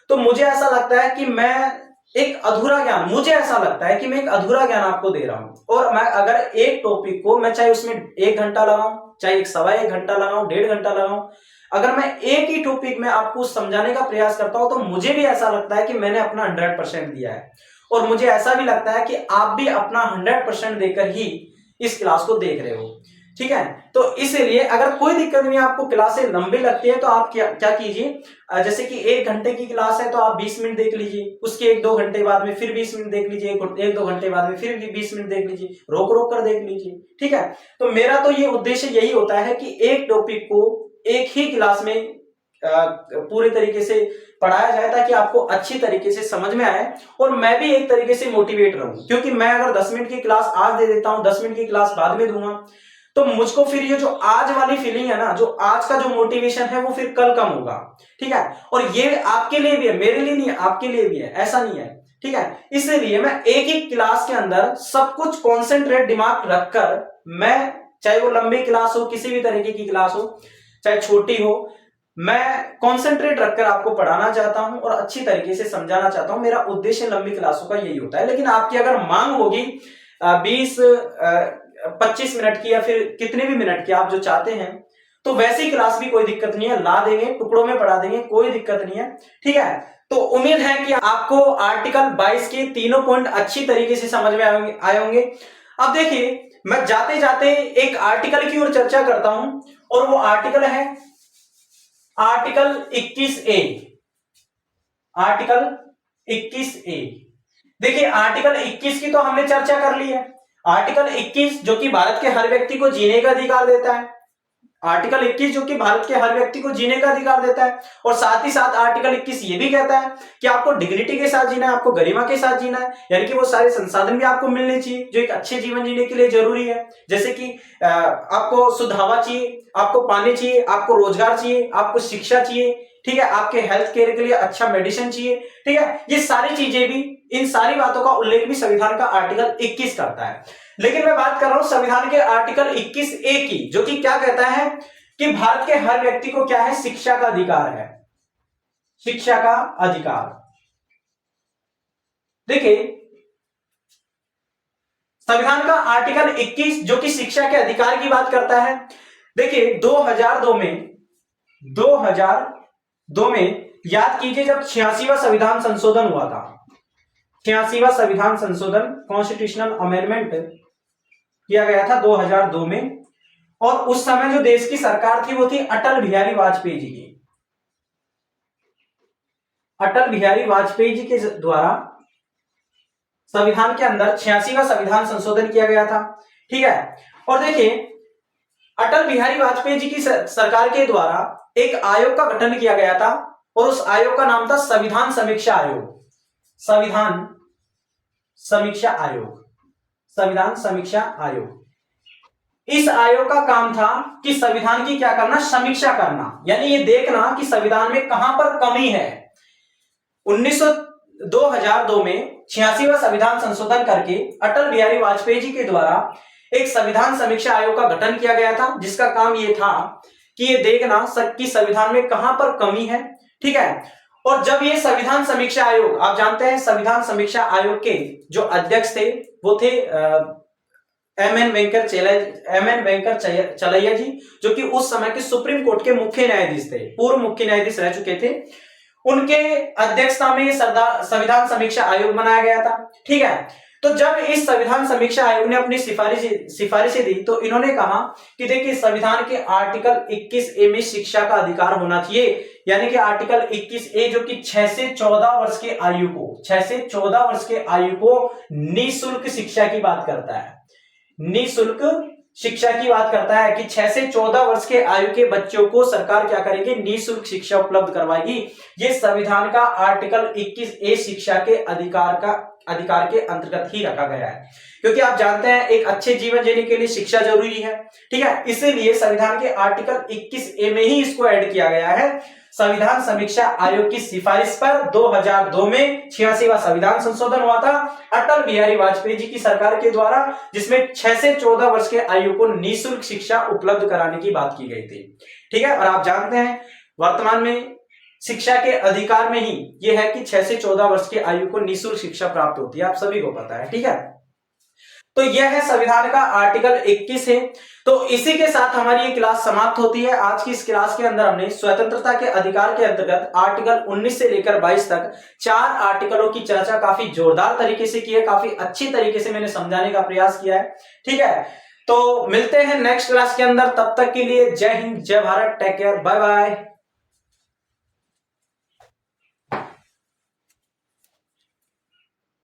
तो मुझे ऐसा लगता है कि मैं एक अधूरा ज्ञान, मुझे ऐसा लगता है कि मैं एक अधूरा ज्ञान आपको दे रहा हूं। और मैं अगर एक टॉपिक को मैं चाहे उसमें 1 घंटा लगाऊं, चाहे 1 सवा 1 घंटा लगाऊं, 1.5 घंटा लगाऊं, अगर मैं एक ही टॉपिक में आपको समझाने का प्रयास करता हूं तो मुझे भी ऐसा लगता है कि मैंने अपना 100% दिया है। और मुझे ऐसा भी लगता है कि आप भी अपना 100% देकर ही इस क्लास को देख रहे हो। ठीक है, तो इसलिए अगर कोई दिक्कत नहीं, आपको क्लासें लंबी लगती है तो आप क्या क्या कीजिए, जैसे कि 1 घंटे की क्लास है तो आप 20 मिनट देख लीजिए, उसके 1-2 घंटे बाद में फिर 20 मिनट देख लीजिए, 1-2 घंटे बाद में फिर 20 मिनट देख लीजिए, रोक रोक कर देख लीजिए। ठीक है, तो मेरा तो ये उद्देश्य यही होता है कि एक टॉपिक को एक ही क्लास में पूरे तरीके से पढ़ाया जाए ताकि आपको अच्छी तरीके से समझ में आए और मैं भी एक तरीके से मोटिवेट रहूं। क्योंकि मैं अगर 10 मिनट की क्लास आज दे देता हूं, 10 मिनट की क्लास बाद में दूंगा, तो मुझको फिर ये जो आज वाली फीलिंग है ना, जो आज का जो मोटिवेशन है वो फिर कल कम होगा। ठीक है, और ये आपके लिए भी है, मेरे लिए नहीं है, आपके लिए भी है, ऐसा नहीं है। ठीक है, इसलिए मैं एक ही क्लास के अंदर सब कुछ कॉन्सेंट्रेट दिमाग रखकर, मैं चाहे वो लंबी क्लास हो, किसी भी तरीके की क्लास हो, चाहे छोटी हो, मैं कॉन्सेंट्रेट रखकर आपको पढ़ाना चाहता हूं और अच्छी तरीके से समझाना चाहता हूं। मेरा उद्देश्य लंबी क्लासों का यही होता है। लेकिन आपकी अगर मांग होगी 20-25 मिनट की या फिर कितने भी मिनट की आप जो चाहते हैं, तो वैसी क्लास भी कोई दिक्कत नहीं है, ला देंगे, टुकड़ों में पढ़ा देंगे, कोई दिक्कत नहीं है। ठीक है, तो उम्मीद है कि आपको आर्टिकल 22 के तीनों पॉइंट अच्छी तरीके से समझ में आए होंगे। अब देखिए, मैं जाते जाते एक आर्टिकल की ओर चर्चा करता हूं और वो आर्टिकल है आर्टिकल 21A। आर्टिकल 21A, देखिए आर्टिकल 21 की तो हमने चर्चा कर ली है। आर्टिकल 21 जो कि भारत के हर व्यक्ति को जीने का अधिकार देता है, आर्टिकल 21 जो कि भारत के हर व्यक्ति को जीने का अधिकार देता है। और साथ ही साथ आर्टिकल 21 ये भी कहता है कि आपको डिग्निटी के साथ जीना है, आपको गरिमा के साथ जीना है, यानी कि वो सारे संसाधन भी आपको मिलने चाहिए जो एक अच्छे जीवन जीने के लिए जरूरी है। जैसे कि आपको शुद्ध हवा चाहिए, आपको पानी चाहिए, आपको रोजगार चाहिए, आपको शिक्षा चाहिए, ठीक है, आपके हेल्थ केयर के लिए अच्छा मेडिसिन चाहिए। ठीक है, ये सारी चीजें भी, इन सारी बातों का उल्लेख भी संविधान का आर्टिकल 21 करता है। लेकिन मैं बात कर रहा हूं संविधान के आर्टिकल 21A की, जो कि क्या कहता है कि भारत के हर व्यक्ति को क्या है, शिक्षा का अधिकार है, शिक्षा का अधिकार। देखिए संविधान का आर्टिकल 21 जो कि शिक्षा के अधिकार की बात करता है। देखिए 2002 में याद कीजिए जब 86वां संविधान संशोधन हुआ था, 86वां संविधान संशोधन, कॉन्स्टिट्यूशनल अमेंडमेंट किया गया था 2002 में। और उस समय जो देश की सरकार थी वो थी अटल बिहारी वाजपेयी जी की। अटल बिहारी वाजपेयी जी के द्वारा संविधान के अंदर 86वां संविधान संशोधन किया गया था। ठीक है, और देखिए अटल बिहारी वाजपेयी जी की सरकार के द्वारा एक आयोग का गठन किया गया था और उस आयोग का नाम था संविधान समीक्षा आयोग। संविधान समीक्षा आयोग, संविधान समीक्षा आयोग। इस आयोग का काम था कि संविधान की क्या करना, समीक्षा करना, यानी ये देखना कि संविधान में कहां पर कमी है। 2002 में 86वां संविधान संशोधन करके अटल बिहारी वाजपेयी जी के द्वारा एक संविधान समीक्षा आयोग का गठन किया गया था, जिसका काम ये था कि ये देखना कि संविधान में कहां पर कमी है। ठीक है, और जब ये संविधान समीक्षा आयोग, आप जानते हैं संविधान समीक्षा आयोग के जो अध्यक्ष थे वो थे एम.एन. वेंकट चलैया जी, जो कि उस समय के सुप्रीम कोर्ट के मुख्य न्यायाधीश थे, पूर्व मुख्य न्यायाधीश रह चुके थे। उनके अध्यक्षता में संविधान समीक्षा आयोग बनाया गया था। ठीक है, तो जब इस संविधान समीक्षा आयोग ने अपनी सिफारिशें दी तो इन्होंने कहा कि देखिए संविधान के आर्टिकल 21A में शिक्षा का अधिकार होना चाहिए, यानी कि आर्टिकल 21A जो कि 6 से 14 वर्ष के आयु को, 6 से 14 वर्ष के आयु को निःशुल्क शिक्षा की बात करता है, निःशुल्क शिक्षा की बात करता है कि 6 से 14 वर्ष के आयु के बच्चों को सरकार क्या करेगी, निःशुल्क शिक्षा उपलब्ध करवाएगी। ये संविधान का आर्टिकल 21A शिक्षा के अधिकार के अंतर्गत ही रखा गया है, क्योंकि आप जानते हैं एक अच्छे जीवन जीने के लिए शिक्षा जरूरी है। ठीक है, इसीलिए संविधान के आर्टिकल 21A में ही इसको ऐड किया गया है। संविधान समीक्षा आयोग की सिफारिश पर 2002 में 86वां संविधान संशोधन हुआ था अटल बिहारी वाजपेयी जी की सरकार के द्वारा, जिसमें 6 से 14 वर्ष के आयु को निःशुल्क शिक्षा उपलब्ध कराने की बात की गई थी। ठीक है, और आप जानते हैं वर्तमान में शिक्षा के अधिकार में ही ये है कि 6 से 14 वर्ष की आयु को निःशुल्क शिक्षा प्राप्त होती है, आप सभी को पता है। ठीक है, तो यह है संविधान का आर्टिकल 21 है। तो इसी के साथ हमारी ये क्लास समाप्त होती है। आज की इस क्लास के अंदर हमने स्वतंत्रता के अधिकार के अंतर्गत आर्टिकल 19 से लेकर 22 तक 4 आर्टिकलों की चर्चा काफी जोरदार तरीके से की है, काफी अच्छी तरीके से मैंने समझाने का प्रयास किया है। ठीक है, तो मिलते हैं नेक्स्ट क्लास के अंदर, तब तक के लिए जय हिंद, जय Bharat, take care, bye bye.